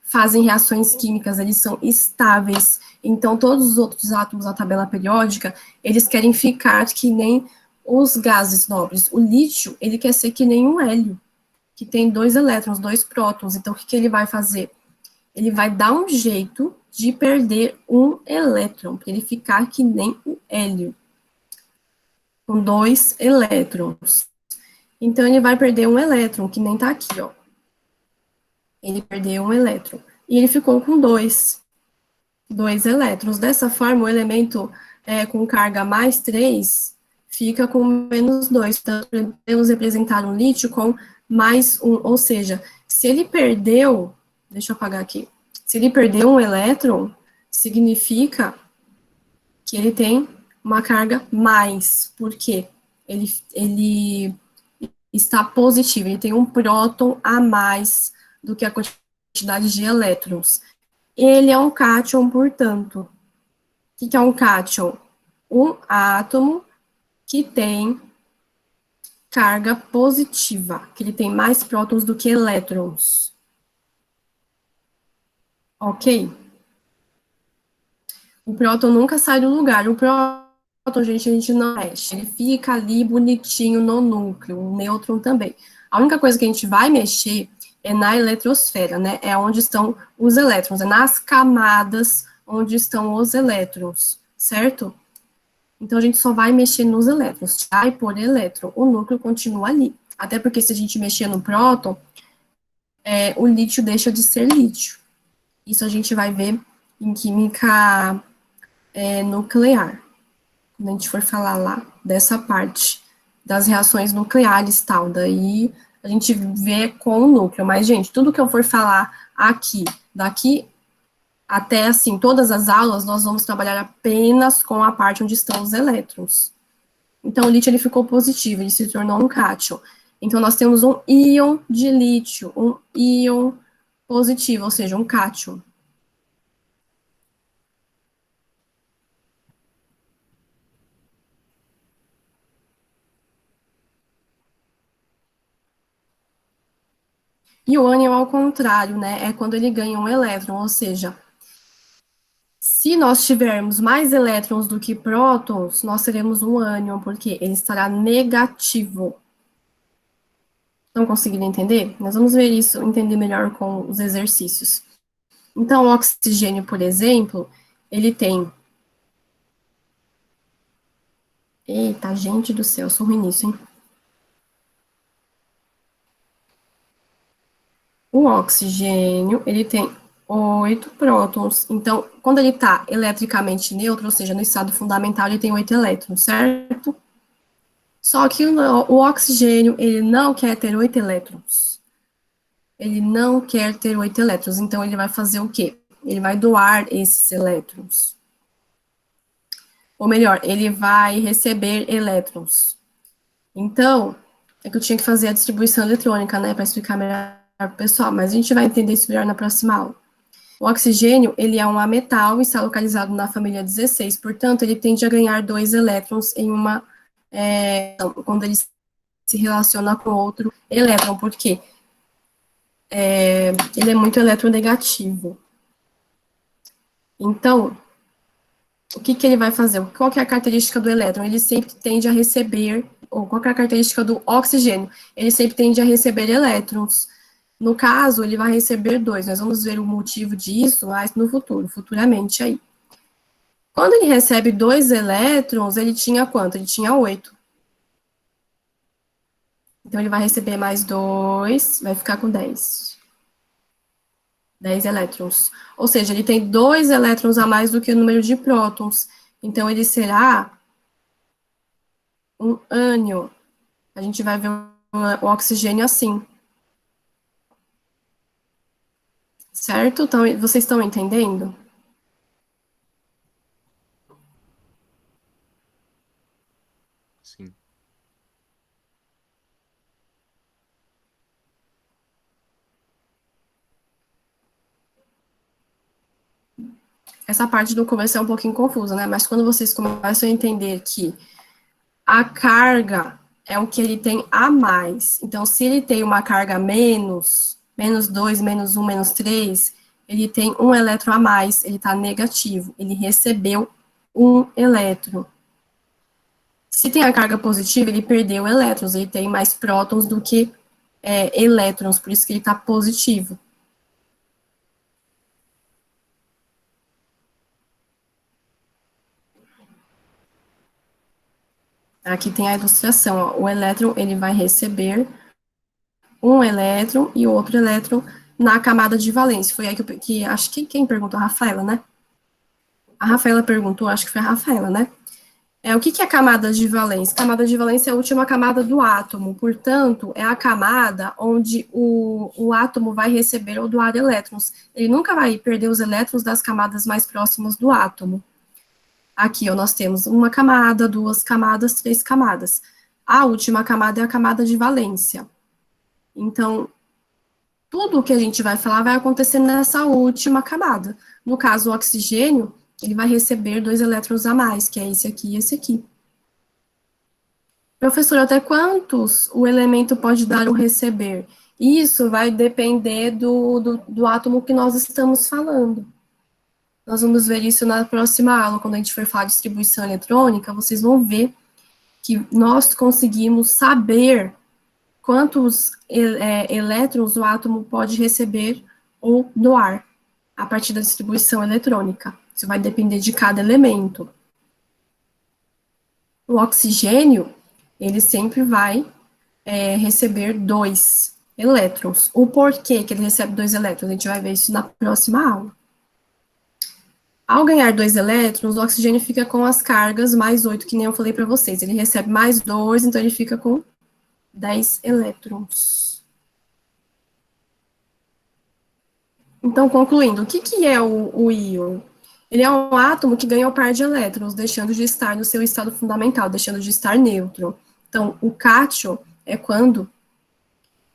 fazem reações químicas, eles são estáveis. Então, todos os outros átomos da tabela periódica, eles querem ficar que nem os gases nobres. O lítio, ele quer ser que nem um hélio, que tem 2 elétrons, 2 prótons. Então, o que ele vai fazer? Ele vai dar um jeito de perder um elétron, para ele ficar que nem o hélio, com 2 elétrons. Então, ele vai perder um elétron, que nem tá aqui, ó. Ele perdeu um elétron. E ele ficou com 2 elétrons. Dessa forma, o elemento com carga mais 3 fica com menos 2. Então, podemos representar um lítio com mais 1. Ou seja, se ele perdeu, deixa eu apagar aqui. Se ele perdeu um elétron, significa que ele tem uma carga mais. Por quê? Ele está positivo, ele tem um próton a mais do que a quantidade de elétrons. Ele é um cátion, portanto. O que é um cátion? Um átomo que tem carga positiva, que ele tem mais prótons do que elétrons. Ok? O próton nunca sai do lugar. O próton, gente, a gente não mexe. Ele fica ali bonitinho no núcleo. O nêutron também. A única coisa que a gente vai mexer é na eletrosfera, né? É onde estão os elétrons. É nas camadas onde estão os elétrons, certo? Então, a gente só vai mexer nos elétrons. Tirar e pôr elétron. O núcleo continua ali. Até porque se a gente mexer no próton, o lítio deixa de ser lítio. Isso a gente vai ver em química nuclear, quando a gente for falar lá dessa parte das reações nucleares e tal, daí a gente vê com o núcleo, mas, gente, tudo que eu for falar aqui, daqui até, assim, todas as aulas, nós vamos trabalhar apenas com a parte onde estão os elétrons. Então, o lítio, ele ficou positivo, ele se tornou um cátion. Então, nós temos um íon de lítio, um íon positivo, ou seja, um cátion. E o ânion, ao contrário, né, é quando ele ganha um elétron, ou seja, se nós tivermos mais elétrons do que prótons, nós teremos um ânion, porque ele estará negativo. Estão conseguindo entender? Nós vamos ver isso, entender melhor com os exercícios. Então, o oxigênio, por exemplo, ele tem... Eita, gente do céu, sou ruim nisso, hein? O oxigênio, ele tem 8 prótons. Então, quando ele está eletricamente neutro, ou seja, no estado fundamental, ele tem 8 elétrons, certo? Só que o oxigênio, ele não quer ter 8 elétrons. Ele não quer ter 8 elétrons. Então, ele vai fazer o quê? Ele vai doar esses elétrons. Ou melhor, ele vai receber elétrons. Então, é que eu tinha que fazer a distribuição eletrônica, né, para explicar melhor para o pessoal, mas a gente vai entender isso melhor na próxima aula. O oxigênio, ele é um ametal, está localizado na família 16, portanto, ele tende a ganhar 2 elétrons em uma, quando ele se relaciona com outro elétron, porque ele é muito eletronegativo. Então, o que ele vai fazer? Qual que é a característica do elétron? Ele sempre tende a receber, ou qual que é a característica do oxigênio? Ele sempre tende a receber elétrons. No caso, ele vai receber 2. Nós vamos ver o motivo disso mais no futuro, futuramente aí. Quando ele recebe 2 elétrons, ele tinha quanto? Ele tinha 8. Então, ele vai receber mais 2, vai ficar com 10. 10 elétrons. Ou seja, ele tem 2 elétrons a mais do que o número de prótons. Então, ele será um ânion. A gente vai ver o oxigênio assim. Certo? Então, vocês estão entendendo? Sim. Essa parte do começo é um pouquinho confusa, né? Mas quando vocês começam a entender que a carga é o que ele tem a mais. Então, se ele tem uma carga menos, menos 2, menos 1, menos 3, ele tem um elétron a mais, ele está negativo. Ele recebeu um elétron. Se tem a carga positiva, ele perdeu elétrons, ele tem mais prótons do que elétrons, por isso que ele está positivo. Aqui tem a ilustração, ó. O elétron, ele vai receber um elétron e outro elétron na camada de valência. Foi aí que acho que quem perguntou? A Rafaela, né? A Rafaela perguntou, acho que foi a Rafaela, né? O que é a camada de valência? Camada de valência é a última camada do átomo, portanto, é a camada onde o átomo vai receber ou doar elétrons. Ele nunca vai perder os elétrons das camadas mais próximas do átomo. Aqui, ó, nós temos uma camada, 2 camadas, 3 camadas. A última camada é a camada de valência. Então, tudo o que a gente vai falar vai acontecer nessa última camada. No caso, o oxigênio, ele vai receber 2 elétrons a mais, que é esse aqui e esse aqui. Professor, até quantos o elemento pode dar ou receber? Isso vai depender do átomo que nós estamos falando. Nós vamos ver isso na próxima aula, quando a gente for falar de distribuição eletrônica, vocês vão ver que nós conseguimos saber quantos elétrons o átomo pode receber ou doar a partir da distribuição eletrônica. Isso vai depender de cada elemento. O oxigênio, ele sempre vai receber 2 elétrons. O porquê que ele recebe 2 elétrons, a gente vai ver isso na próxima aula. Ao ganhar 2 elétrons, o oxigênio fica com as cargas mais 8, que nem eu falei para vocês. Ele recebe mais 2, então ele fica com 10 elétrons. Então, concluindo, o que é o íon? Ele é um átomo que ganha o par de elétrons, deixando de estar no seu estado fundamental, deixando de estar neutro. Então, o cátion é quando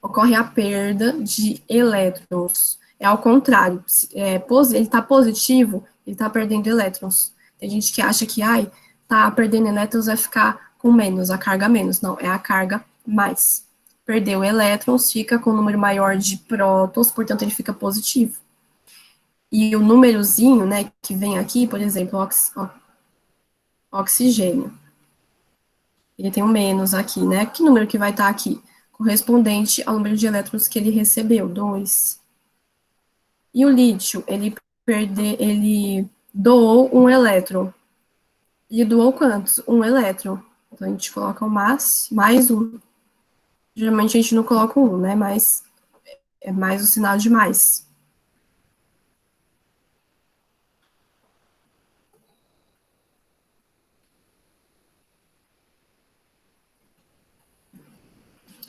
ocorre a perda de elétrons. É ao contrário, ele está positivo, ele está perdendo elétrons. Tem gente que acha que, tá perdendo elétrons, vai ficar com menos, a carga menos. Não, é a carga mais. Perdeu elétrons, fica com um número maior de prótons, portanto, ele fica positivo. E o númerozinho, né, que vem aqui, por exemplo, oxigênio. Ele tem um menos aqui, né? Que número que vai estar aqui? Correspondente ao número de elétrons que ele recebeu, 2. E o lítio, ele doou um elétron. Ele doou quantos? Um elétron. Então, a gente coloca o mais um. Geralmente, a gente não coloca um, né? Mas é mais o sinal de mais.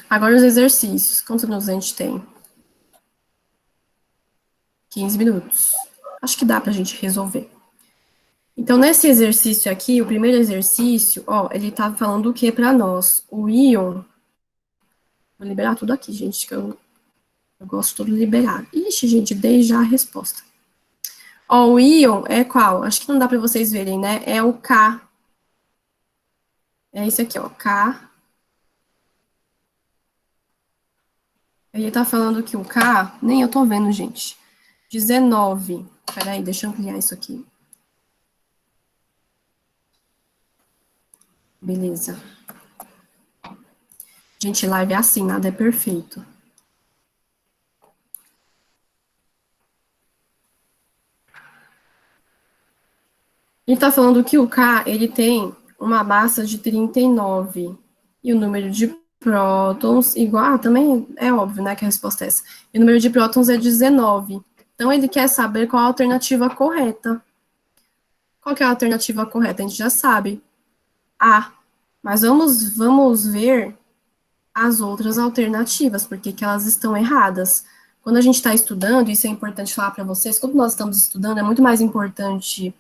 Agora, os exercícios. Quantos minutos a gente tem? 15 minutos. Acho que dá pra gente resolver. Então, nesse exercício aqui, o primeiro exercício, ele tá falando o que para nós? O íon. Vou liberar tudo aqui, gente, que eu gosto tudo liberado. Ixi, gente, dei já a resposta. O íon é qual? Acho que não dá para vocês verem, né? É o K. É esse aqui, K. Ele tá falando que o K, nem eu tô vendo, gente. 19. Peraí, deixa eu ampliar isso aqui. Beleza. Gente, live é assim, nada é perfeito. Ele está falando que o K, ele tem uma massa de 39. E o número de prótons igual... também é óbvio, né, que a resposta é essa. E o número de prótons é 19. Então, ele quer saber qual a alternativa correta. Qual que é a alternativa correta? A gente já sabe. A. Mas vamos ver as outras alternativas, porque que elas estão erradas. Quando a gente está estudando, isso é importante falar para vocês, quando nós estamos estudando, é muito mais importante...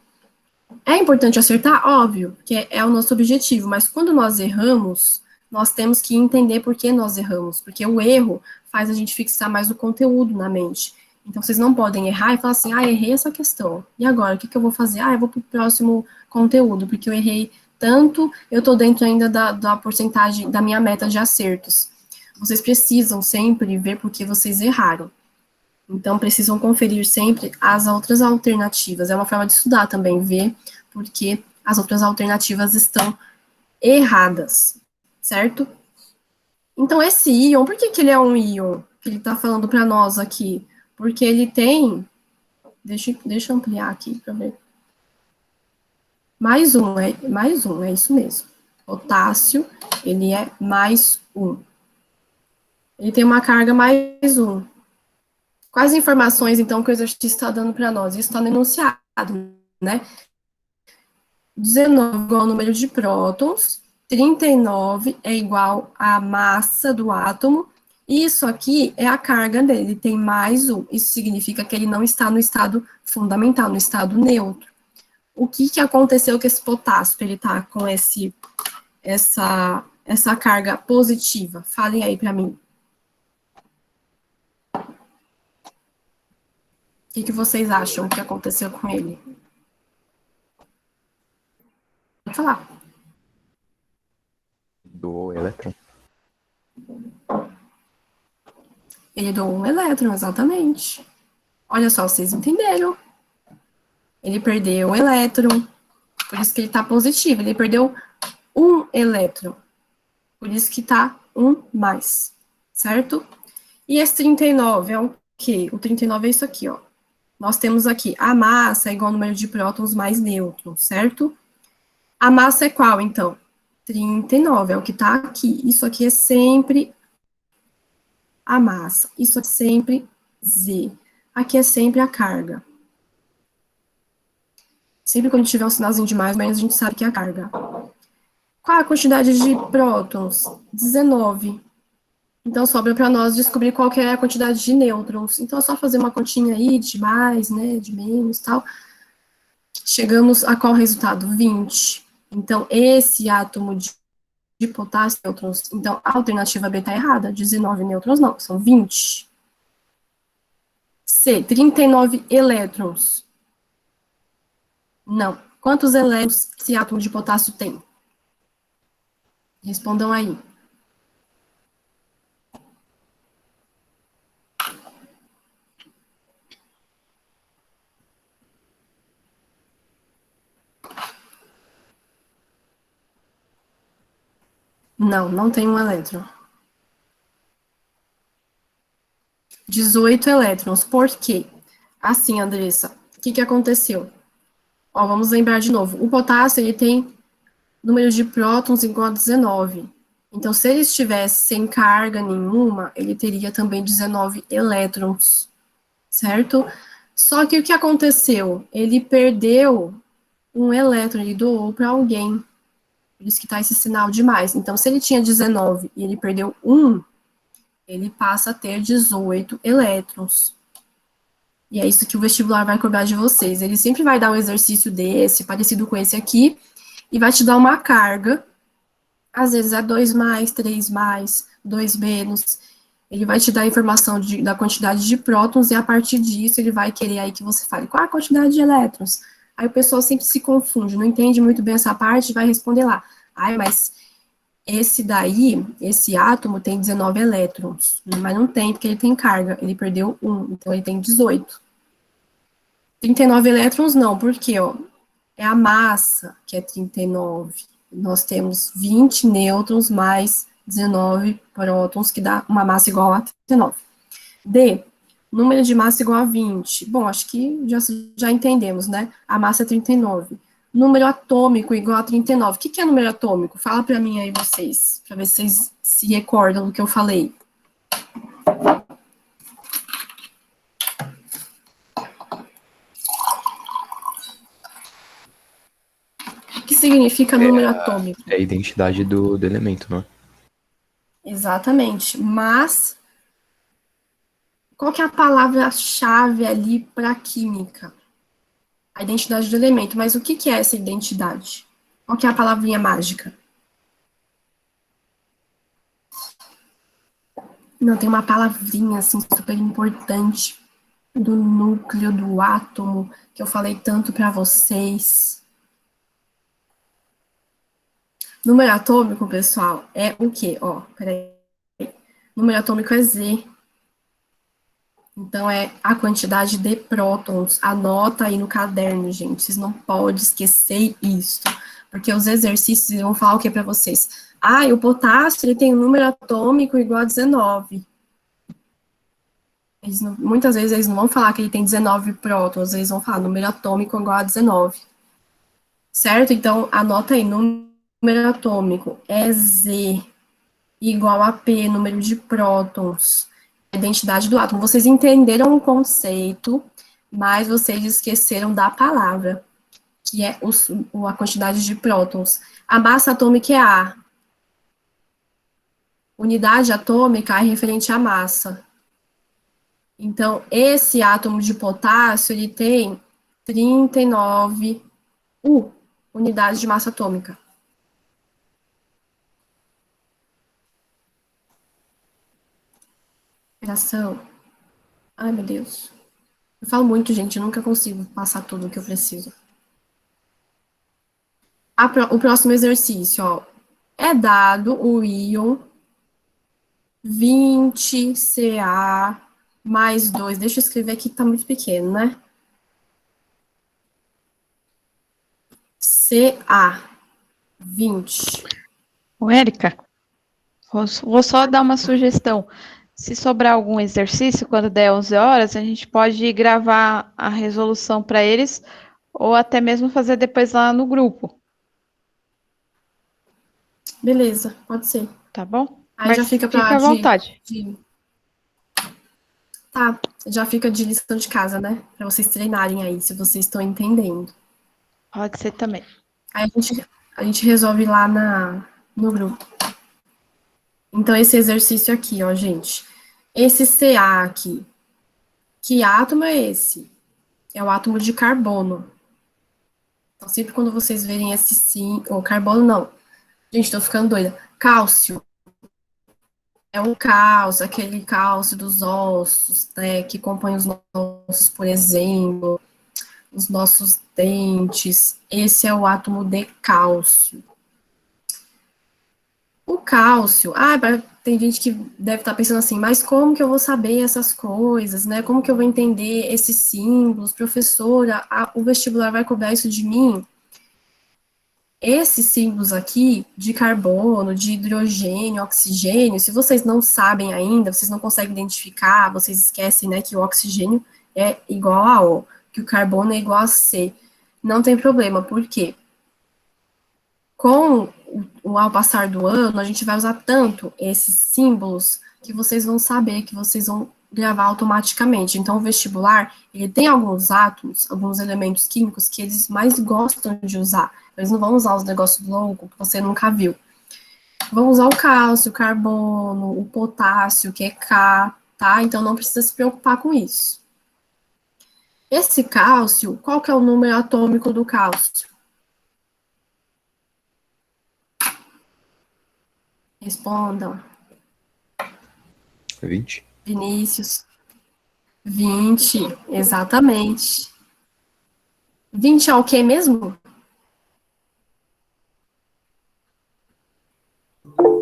É importante acertar? Óbvio, que é o nosso objetivo, mas quando nós erramos, nós temos que entender por que nós erramos, porque o erro faz a gente fixar mais o conteúdo na mente. Então, vocês não podem errar e falar assim, errei essa questão. E agora, o que eu vou fazer? Eu vou para o próximo conteúdo, porque eu errei tanto, eu estou dentro ainda da porcentagem, da minha meta de acertos. Vocês precisam sempre ver por que vocês erraram. Então, precisam conferir sempre as outras alternativas. É uma forma de estudar também, ver porque as outras alternativas estão erradas, certo? Então, esse íon, por que ele é um íon? Que ele está falando para nós aqui? Porque ele tem... Deixa eu ampliar aqui para ver. Mais um, é isso mesmo. Potássio, ele é mais um. Ele tem uma carga mais um. Quais informações, então, que o exercício está dando para nós? Isso está no enunciado, né? 19 é igual ao número de prótons, 39 é igual à massa do átomo, e isso aqui é a carga dele, ele tem mais um. Isso significa que ele não está no estado fundamental, no estado neutro. O que aconteceu com esse potássio, para ele estar com essa carga positiva? Falem aí para mim. O que vocês acham que aconteceu com ele? Pode falar. Do elétron. Ele doou um elétron, exatamente. Olha só, vocês entenderam. Ele perdeu um elétron, por isso que ele está positivo. Ele perdeu um elétron, por isso que está um mais, certo? E esse 39 é o quê? O 39 é isso aqui, ó. Nós temos aqui a massa é igual ao número de prótons mais nêutrons, certo? A massa é qual, então? 39, é o que está aqui. Isso aqui é sempre a massa. Isso é sempre Z. Aqui é sempre a carga. Sempre quando tiver um sinalzinho de mais ou menos, a gente sabe que é a carga. Qual a quantidade de prótons? 19. Então, sobra para nós descobrir qual que é a quantidade de nêutrons. Então, é só fazer uma continha aí de mais, né, de menos e tal. Chegamos a qual resultado? 20. Então, esse átomo de potássio, nêutrons. Então, a alternativa B está errada. 19 nêutrons não, são 20. C, 39 elétrons. Não. Quantos elétrons esse átomo de potássio tem? Respondam aí. Não, não tem um elétron. 18 elétrons. Por quê? Assim, Andressa, o que aconteceu? Ó, vamos lembrar de novo. O potássio, ele tem número de prótons igual a 19. Então, se ele estivesse sem carga nenhuma, ele teria também 19 elétrons, certo? Só que o que aconteceu? Ele perdeu um elétron, ele doou para alguém. Por isso que está esse sinal de mais. Então, se ele tinha 19 e ele perdeu um, ele passa a ter 18 elétrons. E é isso que o vestibular vai cobrar de vocês. Ele sempre vai dar um exercício desse, parecido com esse aqui, e vai te dar uma carga. Às vezes é 2 mais, 3 mais, 2 menos. Ele vai te dar a informação da quantidade de prótons, e a partir disso ele vai querer aí que você fale qual a quantidade de elétrons. Aí o pessoal sempre se confunde, não entende muito bem essa parte, vai responder lá. Ai, mas esse daí, esse átomo tem 19 elétrons, mas não tem, porque ele tem carga, ele perdeu 1, então ele tem 18. 39 elétrons não, porque, ó, é a massa que é 39. Nós temos 20 nêutrons mais 19 prótons, que dá uma massa igual a 39. D, número de massa igual a 20. Bom, acho que já entendemos, né? A massa é 39. Número atômico igual a 39. O que é número atômico? Fala para mim aí vocês, para ver se vocês se recordam do que eu falei. O que significa número atômico? É a identidade do elemento, não é? Exatamente. Mas qual que é a palavra-chave ali para química? A identidade do elemento. Mas o que é essa identidade? Qual que é a palavrinha mágica? Não, tem uma palavrinha, assim, super importante do núcleo, do átomo, que eu falei tanto para vocês. Número atômico, pessoal, é o quê? Ó, peraí. Número atômico é Z. Então, é a quantidade de prótons. Anota aí no caderno, gente. Vocês não podem esquecer isso. Porque os exercícios vão falar o que para vocês? Ah, e o potássio, ele tem um número atômico igual a 19. Muitas vezes eles não vão falar que ele tem 19 prótons, eles vão falar número atômico igual a 19. Certo? Então, anota aí, número atômico é Z igual a P, número de prótons. Identidade do átomo. Vocês entenderam o conceito, mas vocês esqueceram da palavra, que é a quantidade de prótons. A massa atômica é A. Unidade atômica é referente à massa. Então, esse átomo de potássio, ele tem 39 unidades de massa atômica. Operação. Ai, meu Deus. Eu falo muito, gente, eu nunca consigo passar tudo o que eu preciso. O próximo exercício, ó. É dado o íon 20 Ca mais 2. Deixa eu escrever aqui que tá muito pequeno, né? Ca, 20. Ô, Érica, vou só dar uma sugestão. Se sobrar algum exercício, quando der 11 horas, a gente pode gravar a resolução para eles, ou até mesmo fazer depois lá no grupo, Beleza, pode ser. tá bom? Aí já Mas fica fica à vontade. Tá, já fica de lição de casa, né? Pra vocês treinarem aí, se vocês estão entendendo. Pode ser também. Aí a gente resolve lá no grupo. Então, esse exercício aqui, ó, gente. Esse Ca aqui. Que átomo é esse? É o átomo de carbono. Então, sempre quando vocês verem esse sim, ou carbono, não. Gente, tô ficando doida. Cálcio. É o cálcio, aquele cálcio dos ossos, né, que compõe os ossos, por exemplo, os nossos dentes. Esse é o átomo de cálcio. O cálcio, tem gente que deve estar pensando assim, mas como que eu vou saber essas coisas, né? Como que eu vou entender esses símbolos? Professora, o vestibular vai cobrar isso de mim? Esses símbolos aqui, de carbono, de hidrogênio, oxigênio, se vocês não sabem ainda, vocês não conseguem identificar, vocês esquecem, né, que o oxigênio é igual a O, que o carbono é igual a C. Não tem problema, por quê? Ao passar do ano, a gente vai usar tanto esses símbolos que vocês vão saber, que vocês vão gravar automaticamente. Então, o vestibular, ele tem alguns átomos, alguns elementos químicos que eles mais gostam de usar. Eles não vão usar os negócios loucos que você nunca viu. Vão usar o cálcio, o carbono, o potássio, que é K, tá? Então, não precisa se preocupar com isso. Esse cálcio, qual que é o número atômico do cálcio? Respondam. 20. Vinícius. 20, exatamente. 20 é o que mesmo?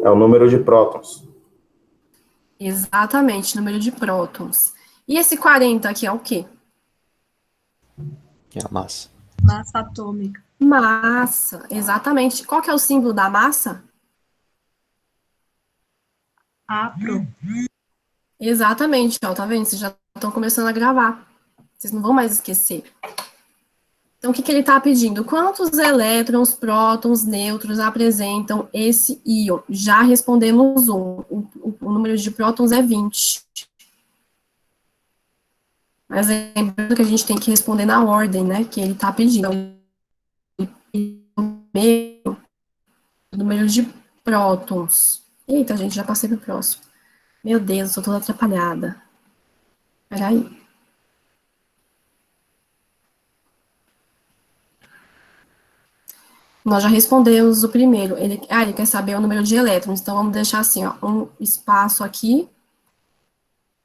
É o número de prótons. Exatamente, número de prótons. E esse 40 aqui é o quê? É a massa. Massa atômica. Massa, exatamente. Qual que é o símbolo da massa? Apro. Exatamente, ó, tá vendo? Vocês já estão começando a gravar. Vocês não vão mais esquecer. Então, o que ele está pedindo? Quantos elétrons, prótons, nêutrons apresentam esse íon? Já respondemos um. O número de prótons é 20. Mas lembrando que a gente tem que responder na ordem, né? Que ele está pedindo. O número de prótons. Eita, gente, já passei para o próximo. Meu Deus, estou toda atrapalhada. Peraí. Nós já respondemos o primeiro. Ele quer saber o número de elétrons. Então, vamos deixar assim, ó, um espaço aqui,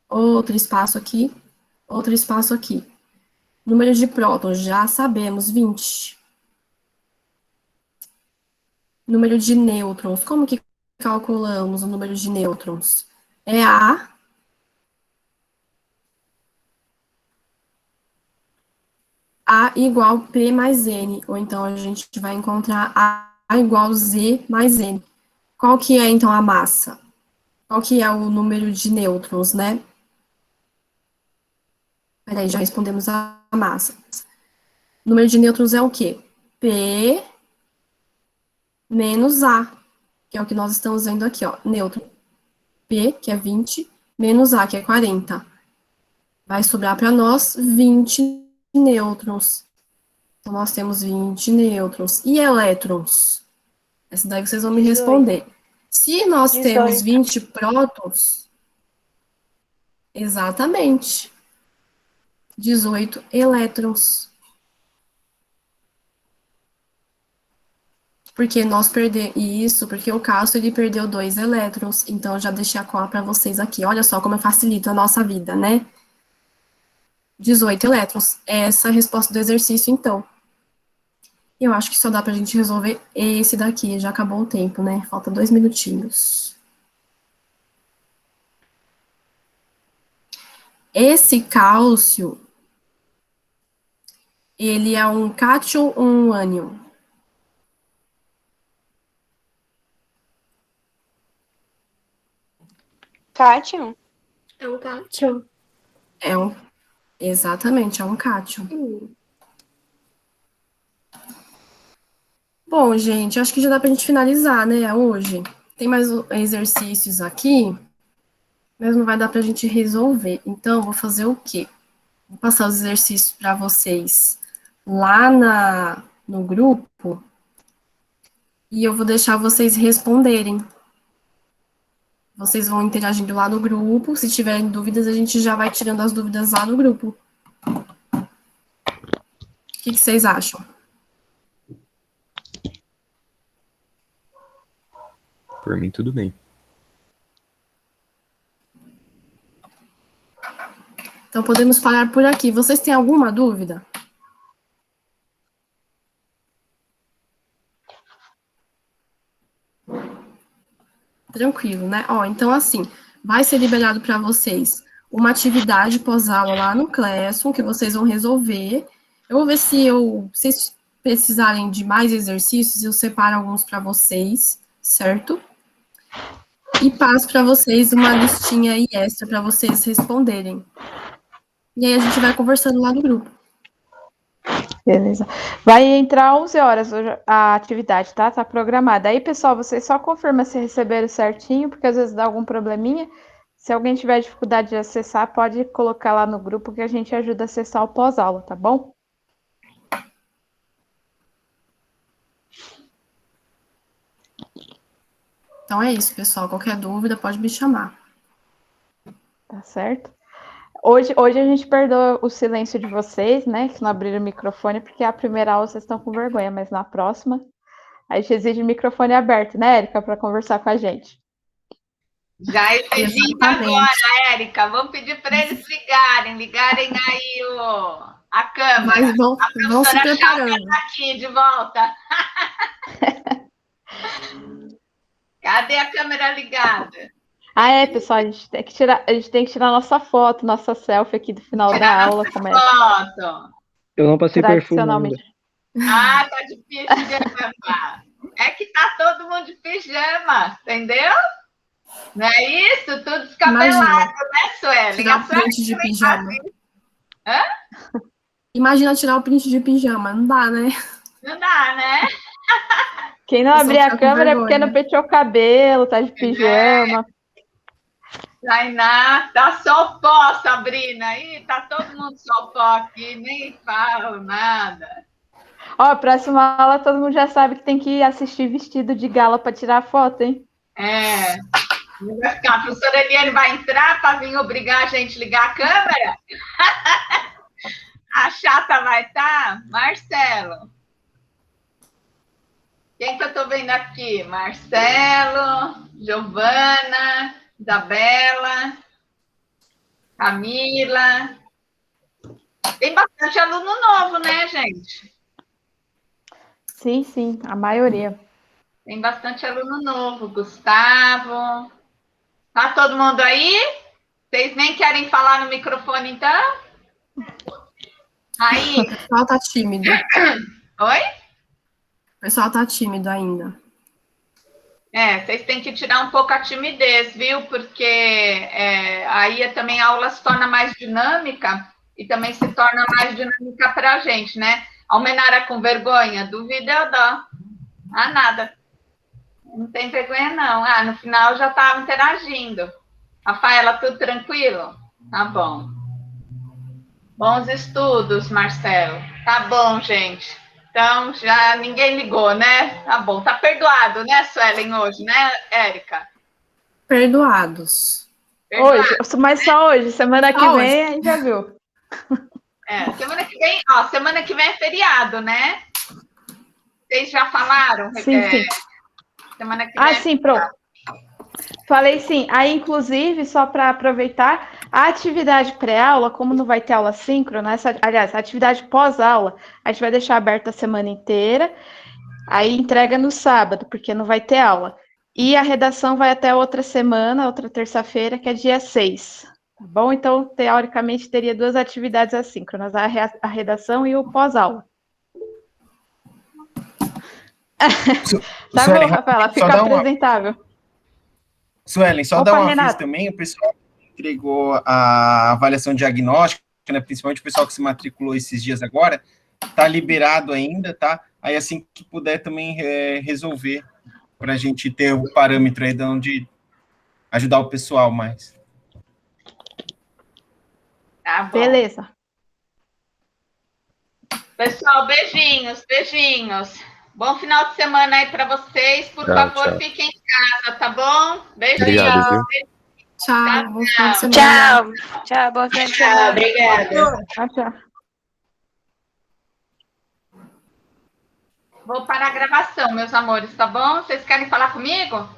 outro espaço aqui, outro espaço aqui. Número de prótons, já sabemos, 20. Número de nêutrons, como que calculamos o número de nêutrons? É A igual P mais N, ou então a gente vai encontrar A igual Z mais N. Qual que é, então, a massa? Qual que é o número de nêutrons, né? Peraí, já respondemos a massa. O número de nêutrons é o quê? P menos A, que é o que nós estamos vendo aqui, ó. Nêutron. P, que é 20, menos A, que é 40. Vai sobrar para nós 20 nêutrons. Então, nós temos 20 nêutrons. E elétrons? Essa daí vocês vão me responder. Se nós temos 20 prótons, exatamente, 18 elétrons. Porque nós perdemos isso, porque o cálcio ele perdeu 2 elétrons. Então, eu já deixei a cola para vocês aqui. Olha só como eu facilito a nossa vida, né? 18 elétrons. Essa é a resposta do exercício, então. Eu acho que só dá pra gente resolver esse daqui. Já acabou o tempo, né? Falta 2 minutinhos. Esse cálcio, ele é um cátion ou um ânion? Cátion? É um cátion. Exatamente, é um cátion. Bom, gente, acho que já dá pra gente finalizar, né, hoje. Tem mais exercícios aqui, mas não vai dar pra gente resolver. Então, eu vou fazer o quê? Vou passar os exercícios para vocês lá no grupo e eu vou deixar vocês responderem. Vocês vão interagindo lá no grupo. Se tiverem dúvidas, a gente já vai tirando as dúvidas lá no grupo. O que vocês acham? Por mim, tudo bem. Então, podemos parar por aqui. Vocês têm alguma dúvida? Tranquilo, né? Ó, então, assim, vai ser liberado para vocês uma atividade pós-aula lá no Classroom, que vocês vão resolver. Eu vou ver se vocês precisarem de mais exercícios, eu separo alguns para vocês, certo? E passo para vocês uma listinha aí extra para vocês responderem. E aí a gente vai conversando lá no grupo. Beleza. Vai entrar 11 horas hoje a atividade, tá? Tá programada. Aí, pessoal, vocês só confirmam se receberam certinho, porque às vezes dá algum probleminha. Se alguém tiver dificuldade de acessar, pode colocar lá no grupo que a gente ajuda a acessar o pós-aula, tá bom? Então é isso, pessoal. Qualquer dúvida, pode me chamar. Tá certo? Hoje a gente perdoa o silêncio de vocês, né? Que não abriram o microfone, porque a primeira aula vocês estão com vergonha, mas na próxima a gente exige o microfone aberto, né, Érica, para conversar com a gente. Já exigindo agora, Érica. Vamos pedir para eles ligarem aí a câmera. Mas vão se preparando. Está aqui de volta. Cadê a câmera ligada? Ah, é, pessoal, a gente tem que tirar nossa foto, nossa selfie aqui do final da aula. Foto. Eu não passei perfume ainda. Ah, tá de pijama. É que tá todo mundo de pijama, entendeu? Não é isso? Tudo descabelado, né, Suelen? Tirar o print de pijama. Hã? Imagina tirar o print de pijama. Não dá, né? Não dá, né? Quem não abrir a câmera é porque não penteou o cabelo, tá de pijama. Tainá, tá só o pó, Sabrina. Ih, tá todo mundo só o pó aqui, nem falo nada. Ó, próxima aula todo mundo já sabe que tem que assistir vestido de gala para tirar foto, hein? É. A professora Eliane vai entrar para vir obrigar a gente a ligar a câmera? A chata vai estar? Marcelo. Quem que eu tô vendo aqui? Marcelo, Giovana, Isabela, Camila. Tem bastante aluno novo, né, gente? Sim, sim, a maioria. Tem bastante aluno novo. Gustavo. Tá todo mundo aí? Vocês nem querem falar no microfone, então? Aí. O pessoal tá tímido. Oi? O pessoal tá tímido ainda. Vocês têm que tirar um pouco a timidez, viu? Porque aí também a aula se torna mais dinâmica e também se torna mais dinâmica para a gente, né? A Almenara com vergonha? Duvida eu dou. Ah, nada. Não tem vergonha, não. Ah, no final já estava interagindo. Rafaela, tudo tranquilo? Tá bom. Bons estudos, Marcelo. Tá bom, gente. Então, já ninguém ligou, né? Tá bom. Tá perdoado, né, Suelen, hoje, né, Érica? Perdoados. Hoje, mas só hoje. Semana que vem, a gente já viu. Semana que vem é feriado, né? Vocês já falaram? Sim, sim. Semana que vem sim, pronto. Falei sim. Aí, inclusive, só para aproveitar, a atividade pré-aula, como não vai ter aula síncrona, aliás, a atividade pós-aula, a gente vai deixar aberta a semana inteira, aí entrega no sábado, porque não vai ter aula. E a redação vai até outra semana, outra terça-feira, que é dia 6, Bom, então, teoricamente, teria 2 atividades assíncronas, a redação e o pós-aula. Tá bom, Rafaela, fica apresentável. Suelen, só dar um aviso também, o pessoal entregou a avaliação diagnóstica, né, principalmente o pessoal que se matriculou esses dias agora, tá liberado ainda, tá? Aí assim que puder também resolver, para a gente ter o parâmetro aí de onde ajudar o pessoal mais. Tá bom. Beleza. Pessoal, beijinhos, beijinhos. Bom final de semana aí para vocês. Por favor, fiquem em casa, tá bom? Beijinhos. Obrigado, Tchau. Bom final de semana. Tchau. Tchau, bom final de semana. Obrigada. Tchau. Vou parar a gravação, meus amores, tá bom? Vocês querem falar comigo?